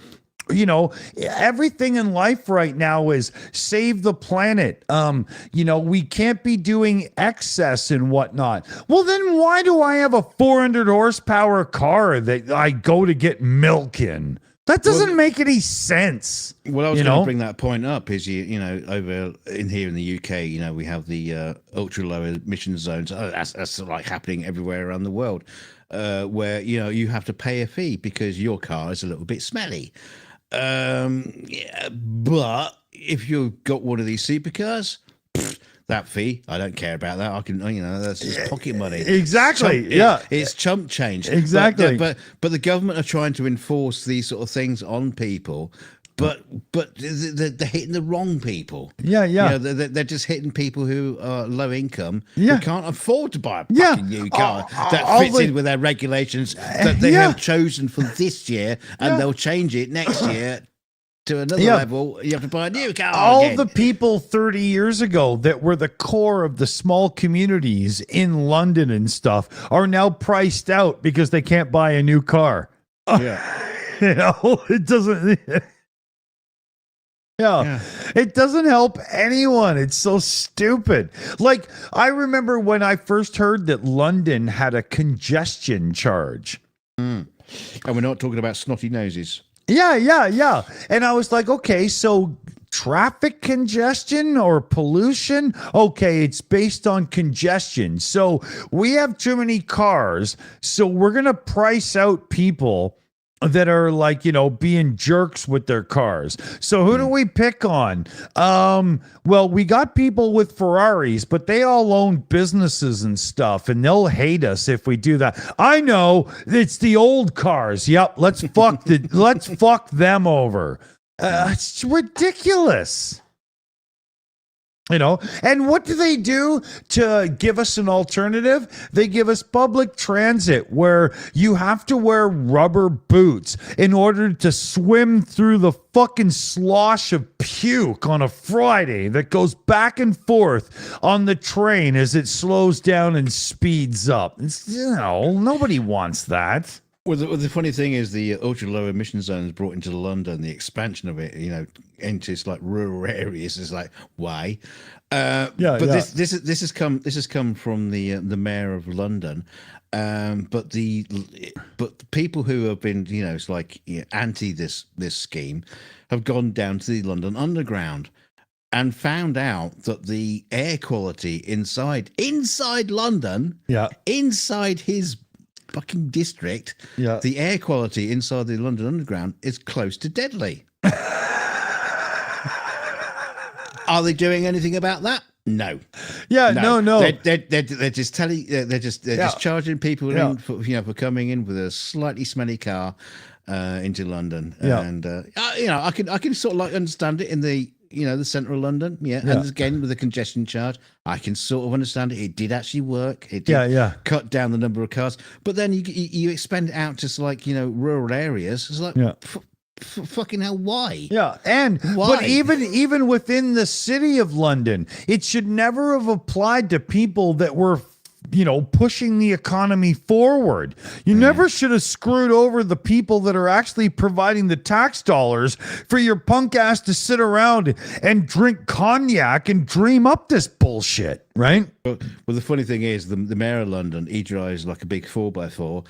you know, everything in life right now is save the planet. You know, we can't be doing excess and whatnot. Well, then why do I have a 400 horsepower car that I go to get milk in? That doesn't make any sense. Well, I was going to bring that point up. Is you know, over in here in the UK, you know, we have the ultra low emission zones. Oh, that's like happening everywhere around the world, where you know you have to pay a fee because your car is a little bit smelly. Yeah, but if you've got one of these supercars, that fee, I don't care about that. I can, you know, that's just pocket money. Exactly. It's chump change. Exactly. But the government are trying to enforce these sort of things on people. But they're hitting the wrong people. Yeah. You know, they're just hitting people who are low income, Yeah. who can't afford to buy a fucking new car that fits in with their regulations that they have chosen for this year, and they'll change it next year to another level. You have to buy a new car. All again. the people 30 years ago that were the core of the small communities in London and stuff are now priced out because they can't buy a new car. Yeah. You know, it doesn't. Yeah, it doesn't help anyone. It's so stupid. Like, I remember when I first heard that London had a congestion charge. And we're not talking about snotty noses. Yeah. And I was like, okay, so traffic congestion or pollution? Okay, it's based on congestion. So we have too many cars. So we're going to price out people that are like, you know, being jerks with their cars. So who do we pick on? Well, we got people with Ferraris, but they all own businesses and stuff, and they'll hate us if we do that. I know, it's the old cars. Yep, let's fuck them over. It's ridiculous. You know, and what do they do to give us an alternative? They give us public transit where you have to wear rubber boots in order to swim through the fucking slosh of puke on a Friday that goes back and forth on the train as it slows down and speeds up. It's, you know, nobody wants that. Well, the funny thing is the ultra low emission zones brought into London, the expansion of it, you know, into like rural areas is like, why? This has come from the mayor of London, but the people who have been, you know, it's like, you know, anti this scheme have gone down to the London Underground and found out that the air quality inside London, inside his fucking district, the air quality inside the London Underground is close to deadly. Are they doing anything about that? No. No. They're just telling. They're just charging people in for, you know, for coming in with a slightly smelly car into London. And you know, I can sort of like understand it in the, you know, the centre of London. And again with the congestion charge, I can sort of understand it. It did actually work. It did cut down the number of cars. But then you expand it out to, like, you know, rural areas. It's like, fucking hell, why? But even within the city of London, it should never have applied to people that were pushing the economy forward. You never should have screwed over the people that are actually providing the tax dollars for your punk ass to sit around and drink cognac and dream up this bullshit, right? Well, the funny thing is, the mayor of London, he drives like a big 4x4.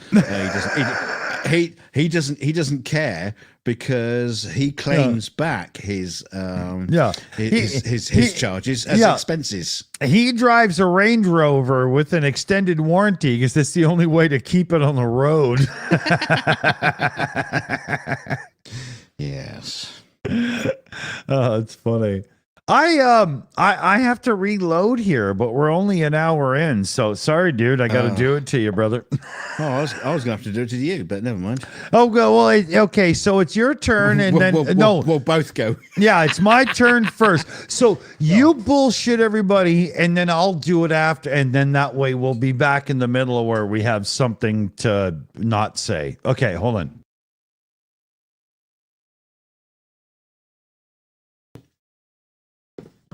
He doesn't care because he claims back his charges as expenses. He drives a Range Rover with an extended warranty because that's the only way to keep it on the road. Yes. Oh, it's funny. I have to reload here, but we're only an hour in, so sorry, dude. I got to do it to you, brother. Oh, I was gonna have to do it to you, but never mind. Oh, well, okay. So it's your turn, and we'll both go. Yeah, it's my turn first. So you bullshit everybody, and then I'll do it after, and then that way we'll be back in the middle of where we have something to not say. Okay, hold on.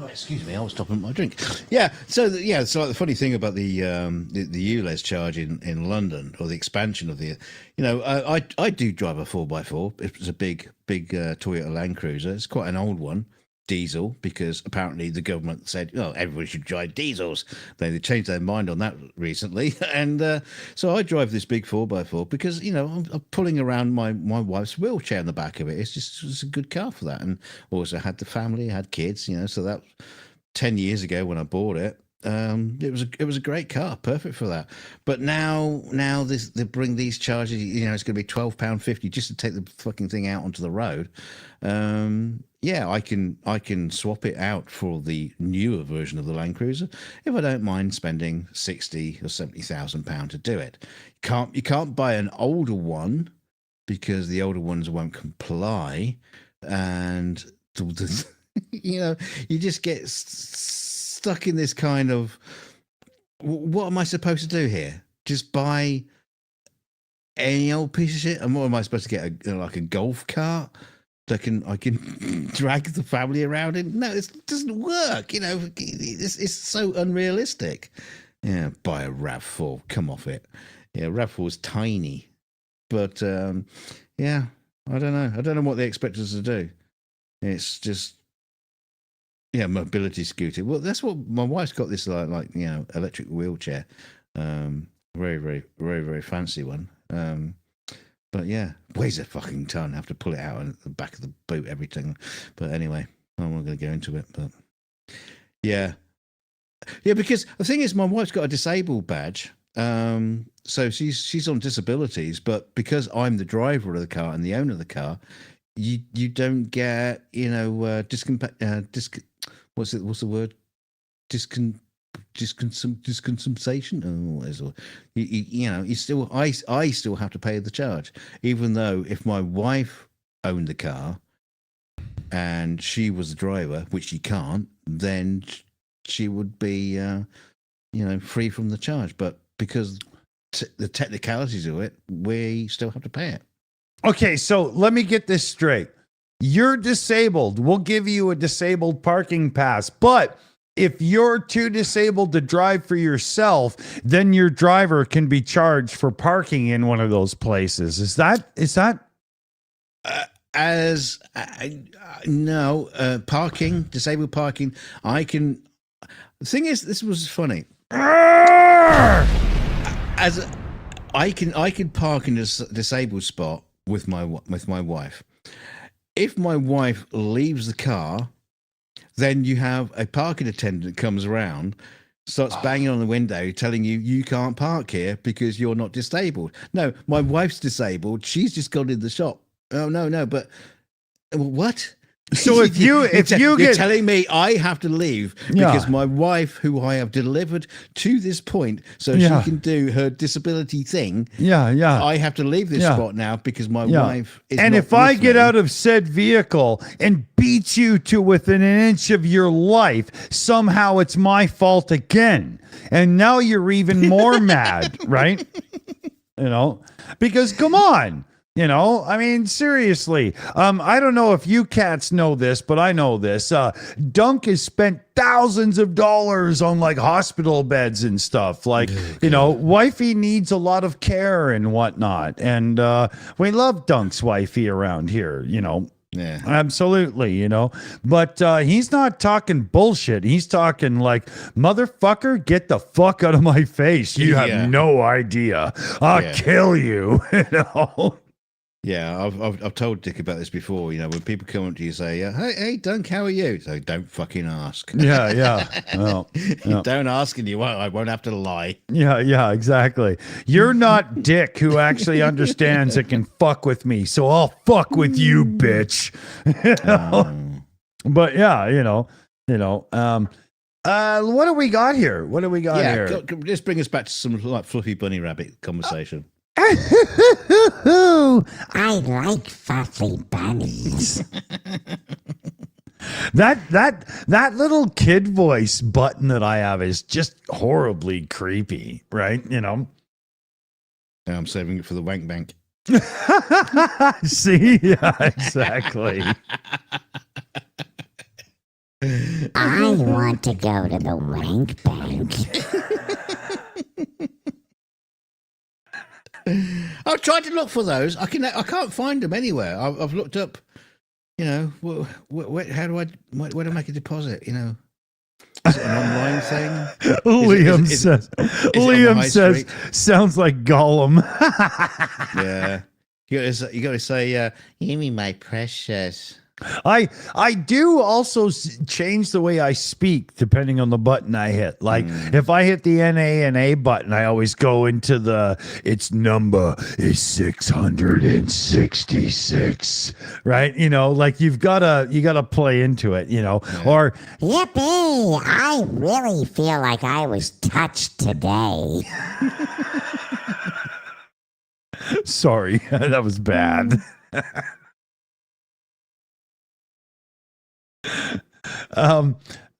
Oh, excuse me, I was stopping my drink. Yeah, so the funny thing about the ULEZ charge in London, or the expansion of the, I do drive a 4x4. It's a big Toyota Land Cruiser. It's quite an old one, diesel, because apparently the government said, everybody should drive diesels. They changed their mind on that recently, and so I drive this big 4x4 because I'm pulling around my wife's wheelchair in the back of it. It's a good car for that, and also had the family, had kids, so that 10 years ago when I bought it. It was a great car, perfect for that. But now they bring these charges. It's going to be £12.50 just to take the fucking thing out onto the road. I can swap it out for the newer version of the Land Cruiser if I don't mind spending £60,000 or £70,000 to do it. You can't buy an older one because the older ones won't comply, and you just get stuck in this kind of, what am I supposed to do here? Just buy any old piece of shit? And what am I supposed to get? A golf cart that I can drag the family around in? No, it doesn't work. It's so unrealistic. Yeah, buy a RAV4. Come off it. Yeah, RAV4 is tiny, but I don't know. I don't know what they expect us to do. It's just. Yeah, mobility scooter. Well, that's what my wife's got. This like electric wheelchair, very very very very fancy one. But yeah, weighs a fucking ton. I have to pull it out at the back of the boot, everything. But anyway, I'm not going to go into it. But yeah, because the thing is, my wife's got a disabled badge. So she's on disabilities, but because I'm the driver of the car and the owner of the car, you don't get what's the word? Discompensation. I still have to pay the charge, even though if my wife owned the car and she was the driver, which she can't, then she would be free from the charge. But because the technicalities of it, we still have to pay it. Okay, so let me get this straight. You're disabled. We'll give you a disabled parking pass. But if you're too disabled to drive for yourself, then your driver can be charged for parking in one of those places. Is that? No, parking, disabled parking. I can. The thing is, this was funny. I can park in a disabled spot with my wife. If my wife leaves the car, then you have a parking attendant that comes around, starts banging on the window, telling you can't park here because you're not disabled. No, my wife's disabled. She's just gone in the shop. Oh no, but what? So you're telling me I have to leave because my wife, who I have delivered to this point so she can do her disability thing. I have to leave this spot now because my wife is and not if I get me. out of said vehicle and beat you to within an inch of your life, somehow it's my fault again. And now you're even more mad, right? Because come on. You know, I mean, seriously. I don't know if you cats know this, but I know this. Dunk has spent thousands of dollars on like hospital beds and stuff. Like, you know, wifey needs a lot of care and whatnot. And we love Dunk's wifey around here, you know. Yeah. Absolutely, you know. But he's not talking bullshit. He's talking like, motherfucker, get the fuck out of my face. You have no idea. I'll kill you. You know. Yeah, I've told Dick about this before. You know, when people come up to you and say, "Hey, Dunk, how are you?" So don't fucking ask. Yeah. Well, Don't ask, and I won't have to lie. Yeah, exactly. You're not Dick, who actually understands it can fuck with me, so I'll fuck with you, bitch. You know? But yeah, you know. What do we got here? Yeah, just bring us back to some like fluffy bunny rabbit conversation. I like fluffy bunnies. That little kid voice button that I have is just horribly creepy, right? You know. I'm saving it for the wank bank. See, yeah, exactly. I want to go to the wank bank. I've tried to look for those. I can't find them anywhere. I've looked up. You know, how do I make a deposit? You know, is it an online thing? Liam says, sounds like Gollum. Yeah, you got to say, "Give me my precious." I do also change the way I speak depending on the button I hit. Like if I hit the NA button, I always go into its number is 666, right? You know, like you gotta play into it, you know, or Yippee! I really feel like I was touched today. sorry, that was bad.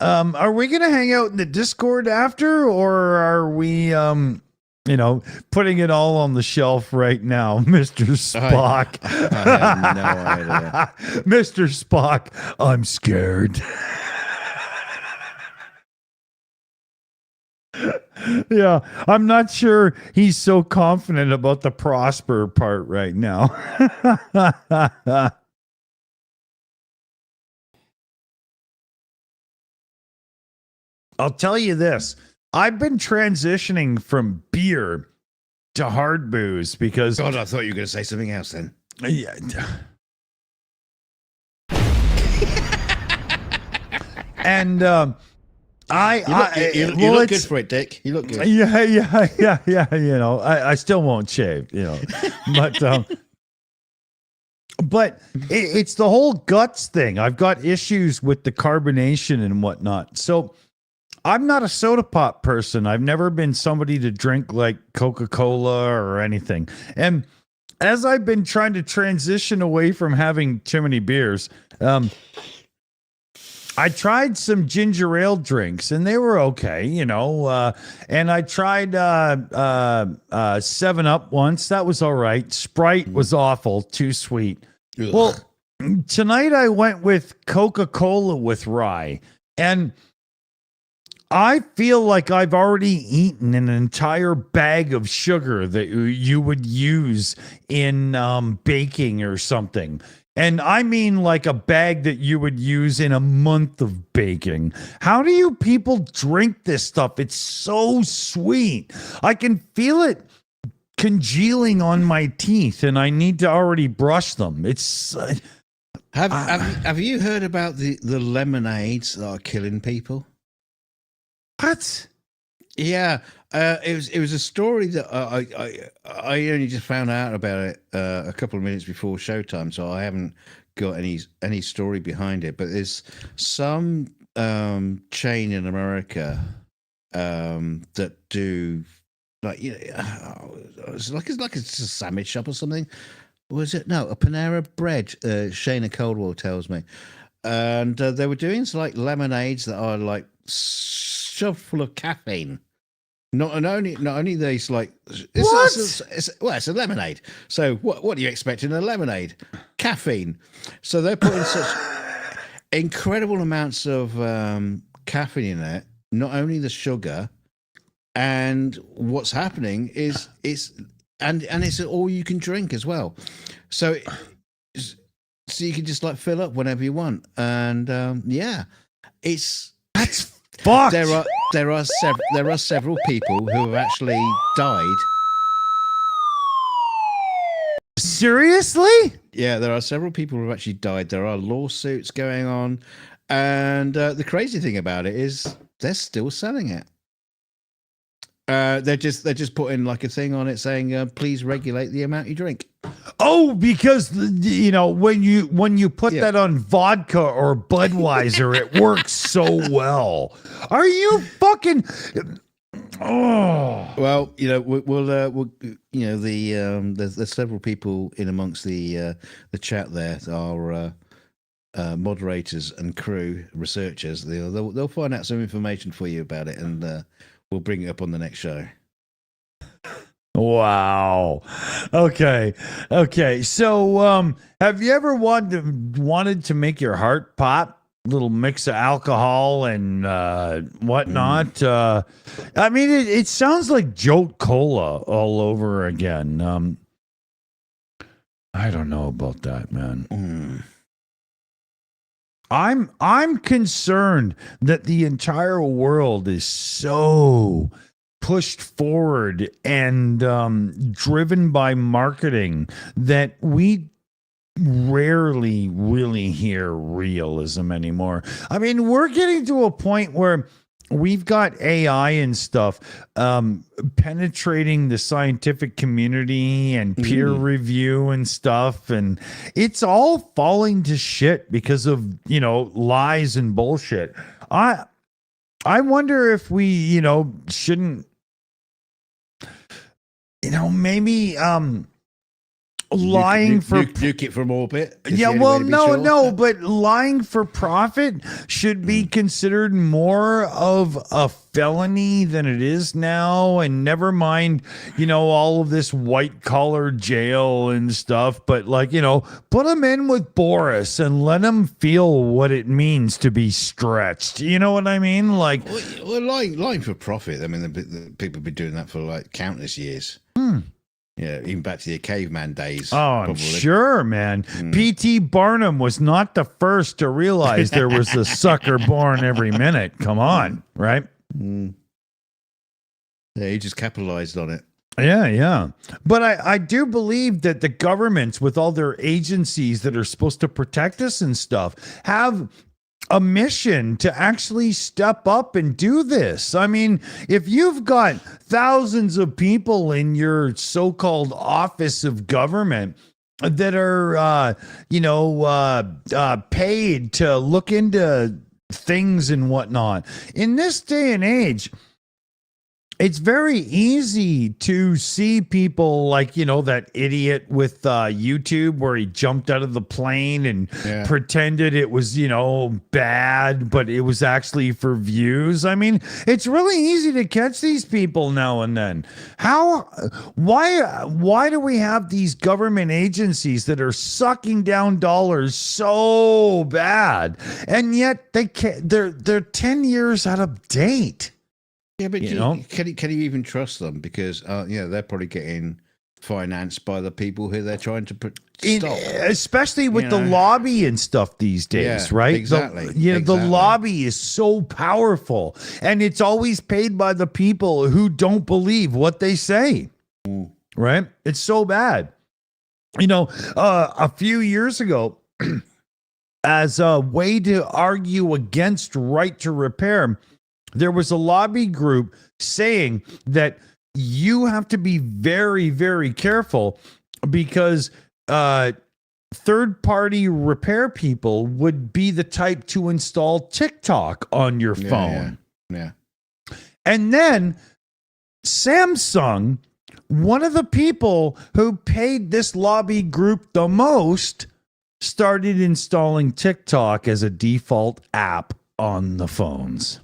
Are we gonna hang out in the Discord after, or are we putting it all on the shelf right now, Mr. Spock? I have no idea. Mr. Spock, I'm scared. Yeah, I'm not sure he's so confident about the prosper part right now. I'll tell you this. I've been transitioning from beer to hard booze because God, I thought you were going to say something else then. Yeah. And you look good for it, Dick. You look good. Yeah. You know, I still won't shave. You know, but it's the whole guts thing. I've got issues with the carbonation and whatnot. So I'm not a soda pop person. I've never been somebody to drink like Coca-Cola or anything. And as I've been trying to transition away from having too many beers, I tried some ginger ale drinks and they were okay, you know. And I tried 7-Up once. That was all right. Sprite was awful, too sweet. Ugh. Well, tonight I went with Coca-Cola with rye. And I feel like I've already eaten an entire bag of sugar that you would use in baking or something. And I mean like a bag that you would use in a month of baking. How do you people drink this stuff? It's so sweet. I can feel it congealing on my teeth and I need to already brush them. It's... Have you heard about the lemonades that are killing people? What? Yeah, it was a story that I only just found out about it a couple of minutes before showtime, so I haven't got any story behind it. But there's some chain in America that do like it's like a sandwich shop or something. Was it no a Panera Bread? Shayna Coldwell tells me, and they were doing like lemonades that are like shoved full of caffeine. Not only these like What? it's a lemonade. So what do you expect in a lemonade? Caffeine. So they're putting such incredible amounts of caffeine in it. Not only the sugar, and what's happening is it's all you can drink as well. So you can just like fill up whenever you want, and That's fucked. there are several people who have actually died. Seriously? Yeah, there are several people who have actually died. There are lawsuits going on, and the crazy thing about it is they're still selling it. They're just putting like a thing on it saying, "Please regulate the amount you drink." Oh, because when you put that on vodka or Budweiser, it works so well. Are you fucking? Oh, Well, we'll there's several people in amongst the chat there that are moderators and crew researchers. They'll find out some information for you about it, and we'll bring it up on the next show. wow. Okay. So, have you ever wanted to make your heart pop? Little mix of alcohol and whatnot. I mean, it sounds like Jolt Cola all over again. I don't know about that, man. I'm concerned that the entire world is so pushed forward and driven by marketing that we rarely really hear realism anymore. I mean, we're getting to a point where we've got AI and stuff penetrating the scientific community and peer review and stuff, and it's all falling to shit because of lies and bullshit. I wonder if we shouldn't maybe lying for nuke it from orbit. Yeah, well, no, but lying for profit should be considered more of a felony than it is now. And never mind, all of this white collar jail and stuff. But put them in with Boris and let them feel what it means to be stretched. You know what I mean? Like, well, lying for profit. I mean, the people have been doing that for like countless years. Yeah, even back to the caveman days. Oh, I'm probably. sure, man. P.T. Barnum was not the first to realize there was a sucker born every minute. Come on, right? Yeah, he just capitalized on it. Yeah. But I do believe that the governments, with all their agencies that are supposed to protect us and stuff, have a mission to actually step up and do this. I mean, if you've got thousands of people in your so-called office of government that are, paid to look into things and whatnot, in this day and age, it's very easy to see people like, that idiot with YouTube where he jumped out of the plane and pretended it was, bad, but it was actually for views. I mean, it's really easy to catch these people now and then. Why do we have these government agencies that are sucking down dollars so bad, and yet they're 10 years out of date? Yeah, but can you even trust them? Because they're probably getting financed by the people who they're trying to stop. Especially with the lobby and stuff these days, right? Exactly. The lobby is so powerful, and it's always paid by the people who don't believe what they say. Right? It's so bad. A few years ago, as a way to argue against right to repair, there was a lobby group saying that you have to be very, very careful because third-party repair people would be the type to install TikTok on your phone. Yeah. And then Samsung, one of the people who paid this lobby group the most, started installing TikTok as a default app on the phones.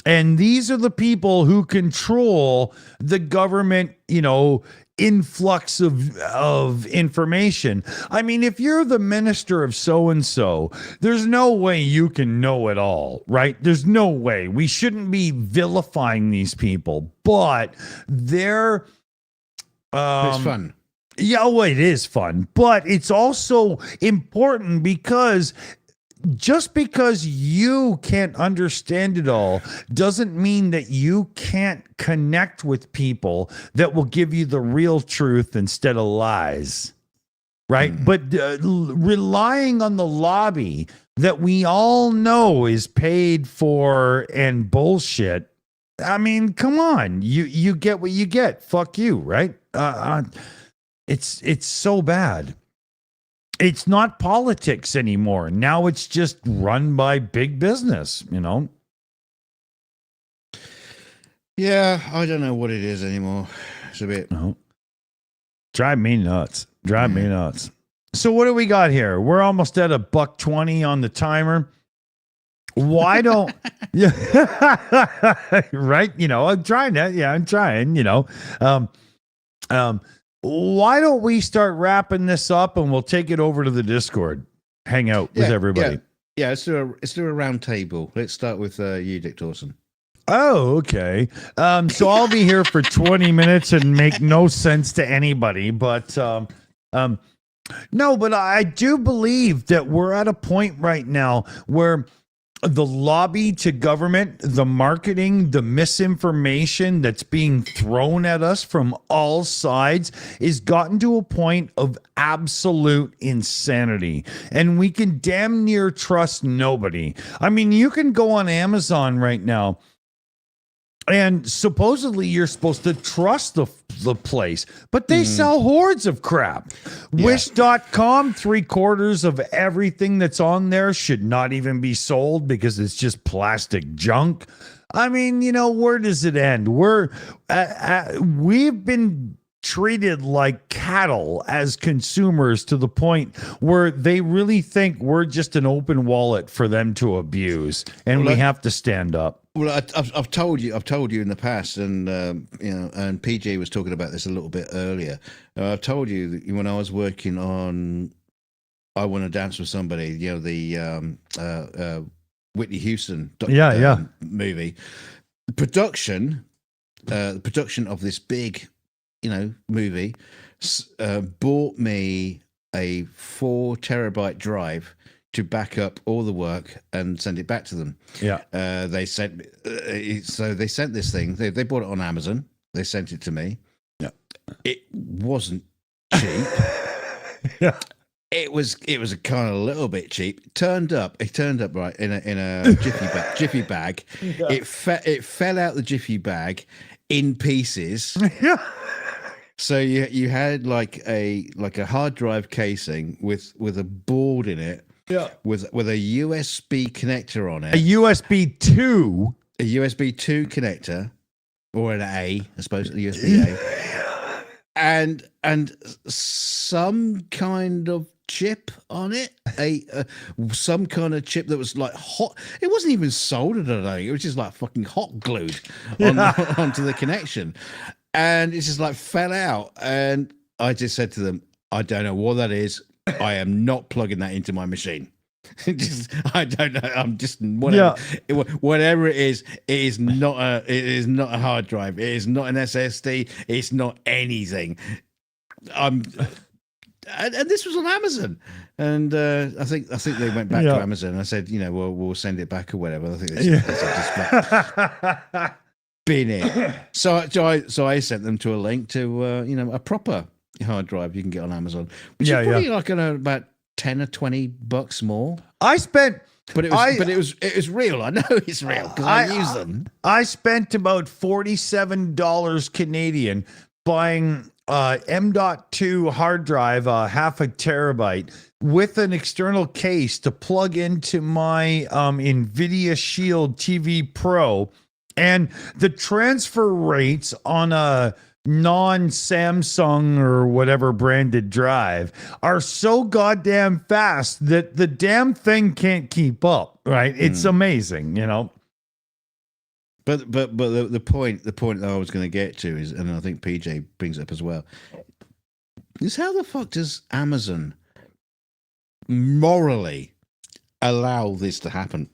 And these are the people who control the government, influx of information. I mean, if you're the minister of so and so, there's no way you can know it all, right? There's no way. We shouldn't be vilifying these people, but they're It's fun. yeah, well, it is fun, but it's also important because just because you can't understand it all doesn't mean that you can't connect with people that will give you the real truth instead of lies. Right. But relying on the lobby that we all know is paid for and bullshit. I mean, come on, you get what you get. Fuck you. Right. It's so bad. It's not politics anymore. Now it's just run by big business, Yeah, I don't know what it is anymore. It's a bit. No. Drive me nuts. Drive me nuts. So what do we got here? We're almost at $1.20 on the timer. Why don't yeah right? I'm trying that. Yeah, I'm trying, why don't we start wrapping this up and we'll take it over to the Discord, hang out with everybody. Yeah, let's do a round table. Let's start with you, Dick Dawson. Oh, okay. So I'll be here for 20 minutes and make no sense to anybody, but no, but I do believe that we're at a point right now where the lobby to government, the marketing, the misinformation that's being thrown at us from all sides is gotten to a point of absolute insanity. And we can damn near trust nobody. I mean, you can go on Amazon right now and supposedly you're supposed to trust the place, but they sell hordes of crap. Yeah. Wish.com, 3/4 of everything that's on there should not even be sold because it's just plastic junk. I mean, where does it end? We've been treated like cattle as consumers to the point where they really think we're just an open wallet for them to abuse, and we have to stand up. Well, I've told you in the past, and and PJ was talking about this a little bit earlier. I've told you that when I was working on "I Want to Dance with Somebody," the Whitney Houston movie, the production of this big movie bought me a 4 terabyte drive to back up all the work and send it back to them. Yeah. They sent this thing. They bought it on Amazon. They sent it to me. Yeah. It wasn't cheap. Yeah. It was a kind of a little bit cheap. It turned up right in a jiffy bag. Yeah. It fell out the jiffy bag in pieces. Yeah. So you had like a hard drive casing with a board in it. Yeah. With a USB connector on it. A USB 2. A USB 2 connector. Or an A, I suppose, a USB A. and some kind of chip on it. Some kind of chip that was like hot. It wasn't even soldered, I don't think. It was just like fucking hot glued onto the connection. And it just like fell out. And I just said to them, I don't know what that is. I am not plugging that into my machine. I don't know. I'm just whatever. Yeah. Whatever it is not a hard drive. It is not an SSD. It's not anything. And this was on Amazon, and I think they went back to Amazon. I said, we'll send it back or whatever. I think they just bin it. So I sent them to a link to a proper hard drive you can get on Amazon, which is probably like about $10 or $20 more. But it was real. I know it's real because I use them. I spent about $47 Canadian buying M.2 hard drive, half a terabyte, with an external case to plug into my NVIDIA Shield TV Pro, and the transfer rates on a non-Samsung or whatever branded drive are so goddamn fast that the damn thing can't keep up, right? It's amazing, But the point that I was going to get to is, and I think PJ brings it up as well, is how the fuck does Amazon morally allow this to happen?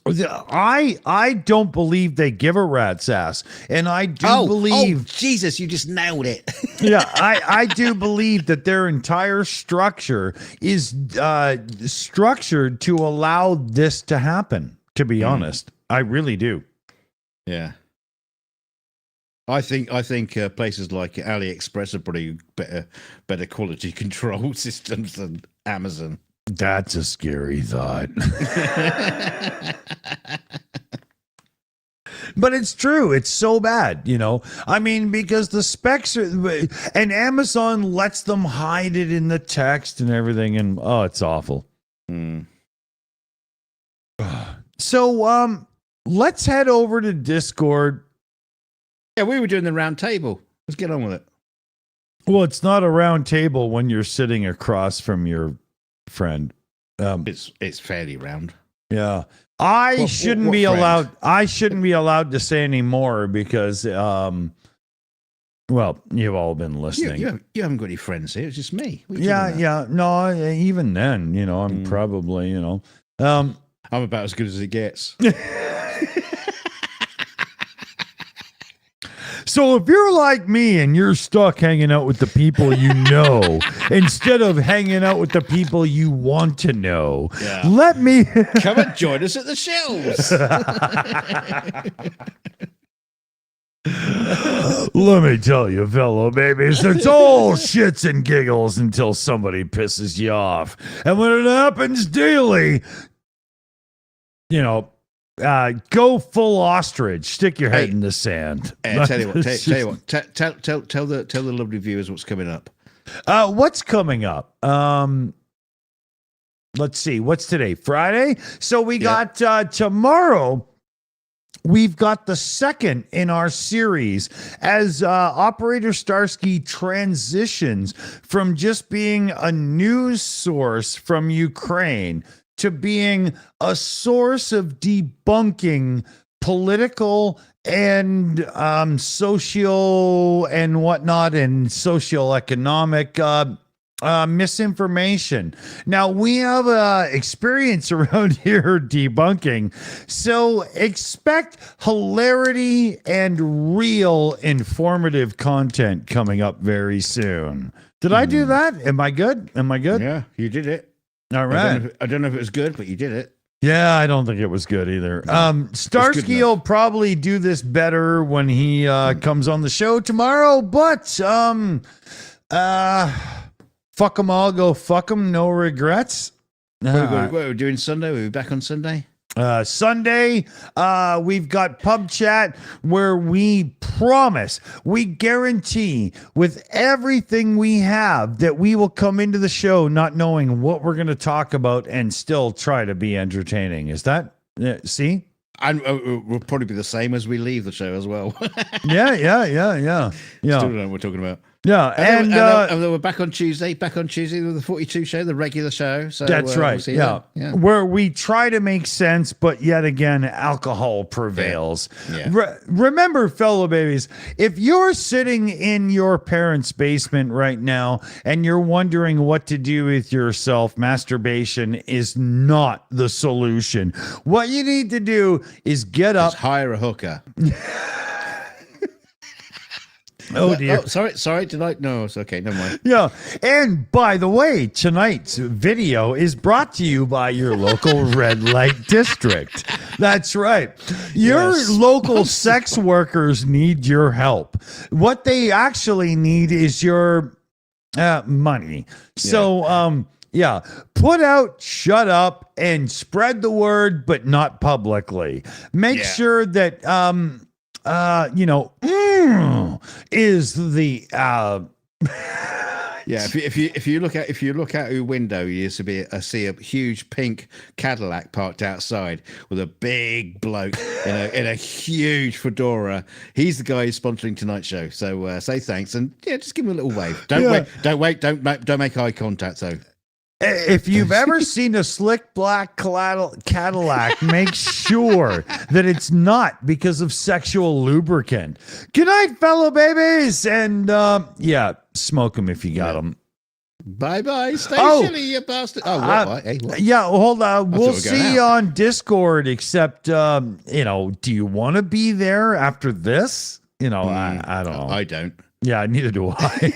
I don't believe they give a rat's ass, and I do believe. Oh, Jesus, you just nailed it. Yeah, I do believe that their entire structure is structured to allow this to happen. To be honest, I really do. Yeah. I think places like AliExpress are probably better quality control systems than Amazon. That's a scary thought. But it's true. It's so bad, you know. I mean, because the specs are, and Amazon lets them hide it in the text and everything, and oh, it's awful. So, let's head over to Discord. Yeah, we were doing the round table. Let's get on with it. Well, it's not a round table when you're sitting across from your friend. It's fairly round. Yeah. I shouldn't be allowed to say any more because well, you've all been listening. You haven't got any friends here. It's just me. Yeah. No, even then, you know, I'm probably, you know. I'm about as good as it gets. So if you're like me and you're stuck hanging out with the people you know instead of hanging out with the people you want to know, let me come and join us at the Shills. Let me tell you, fellow babies, it's all shits and giggles until somebody pisses you off. And when it happens daily, you know, go full ostrich. Stick your head in the sand. Tell you what. Tell the lovely viewers what's coming up. What's coming up? Let's see. What's today? Friday. So we got tomorrow. We've got the second in our series as Operator Starsky transitions from just being a news source from Ukraine to being a source of debunking political and social and whatnot and socioeconomic misinformation. Now, we have experience around here debunking, so expect hilarity and real informative content coming up very soon. Did I do that? Am I good? Yeah, you did it. All right. I don't know if it was good, but you did it. Yeah, I don't think it was good either. Starsky will probably do this better when he comes on the show tomorrow, but fuck them all, go fuck them, no regrets. What are we doing Sunday? We'll be back on Sunday? Sunday, we've got PubChat where we promise, we guarantee with everything we have that we will come into the show not knowing what we're going to talk about and still try to be entertaining. Is that, see? And we'll probably be the same as we leave the show as well. Yeah. Still don't know what we're talking about. Yeah, and then we're back on Tuesday. With the 42 show, the regular show. So that's right. We'll where we try to make sense, but yet again, alcohol prevails. Yeah. Remember, fellow babies, if you're sitting in your parents' basement right now and you're wondering what to do with yourself, masturbation is not the solution. What you need to do is get up, hire a hooker. Oh dear. Sorry. Did I? No, it's okay. Never mind. Yeah. And by the way, tonight's video is brought to you by your local red light district. That's right. Your local sex workers need your help. What they actually need is your money. So, put out, shut up, and spread the word, but not publicly. Make sure that, is the if you look out your window, you see a huge pink Cadillac parked outside with a big bloke in a huge fedora. He's the guy who's sponsoring tonight's show. So say thanks and just give him a little wave. Don't make eye contact though. If you've ever seen a slick black Cadillac, make sure that it's not because of sexual lubricant. Good night, fellow babies. And yeah, smoke them if you got them. Bye. Stay Oh. chilly, you bastard. Oh, what? Hey, what? Yeah, hold on. We'll we're going see you on Discord, except, do you want to be there after this? I don't know. I don't. Yeah, neither do I.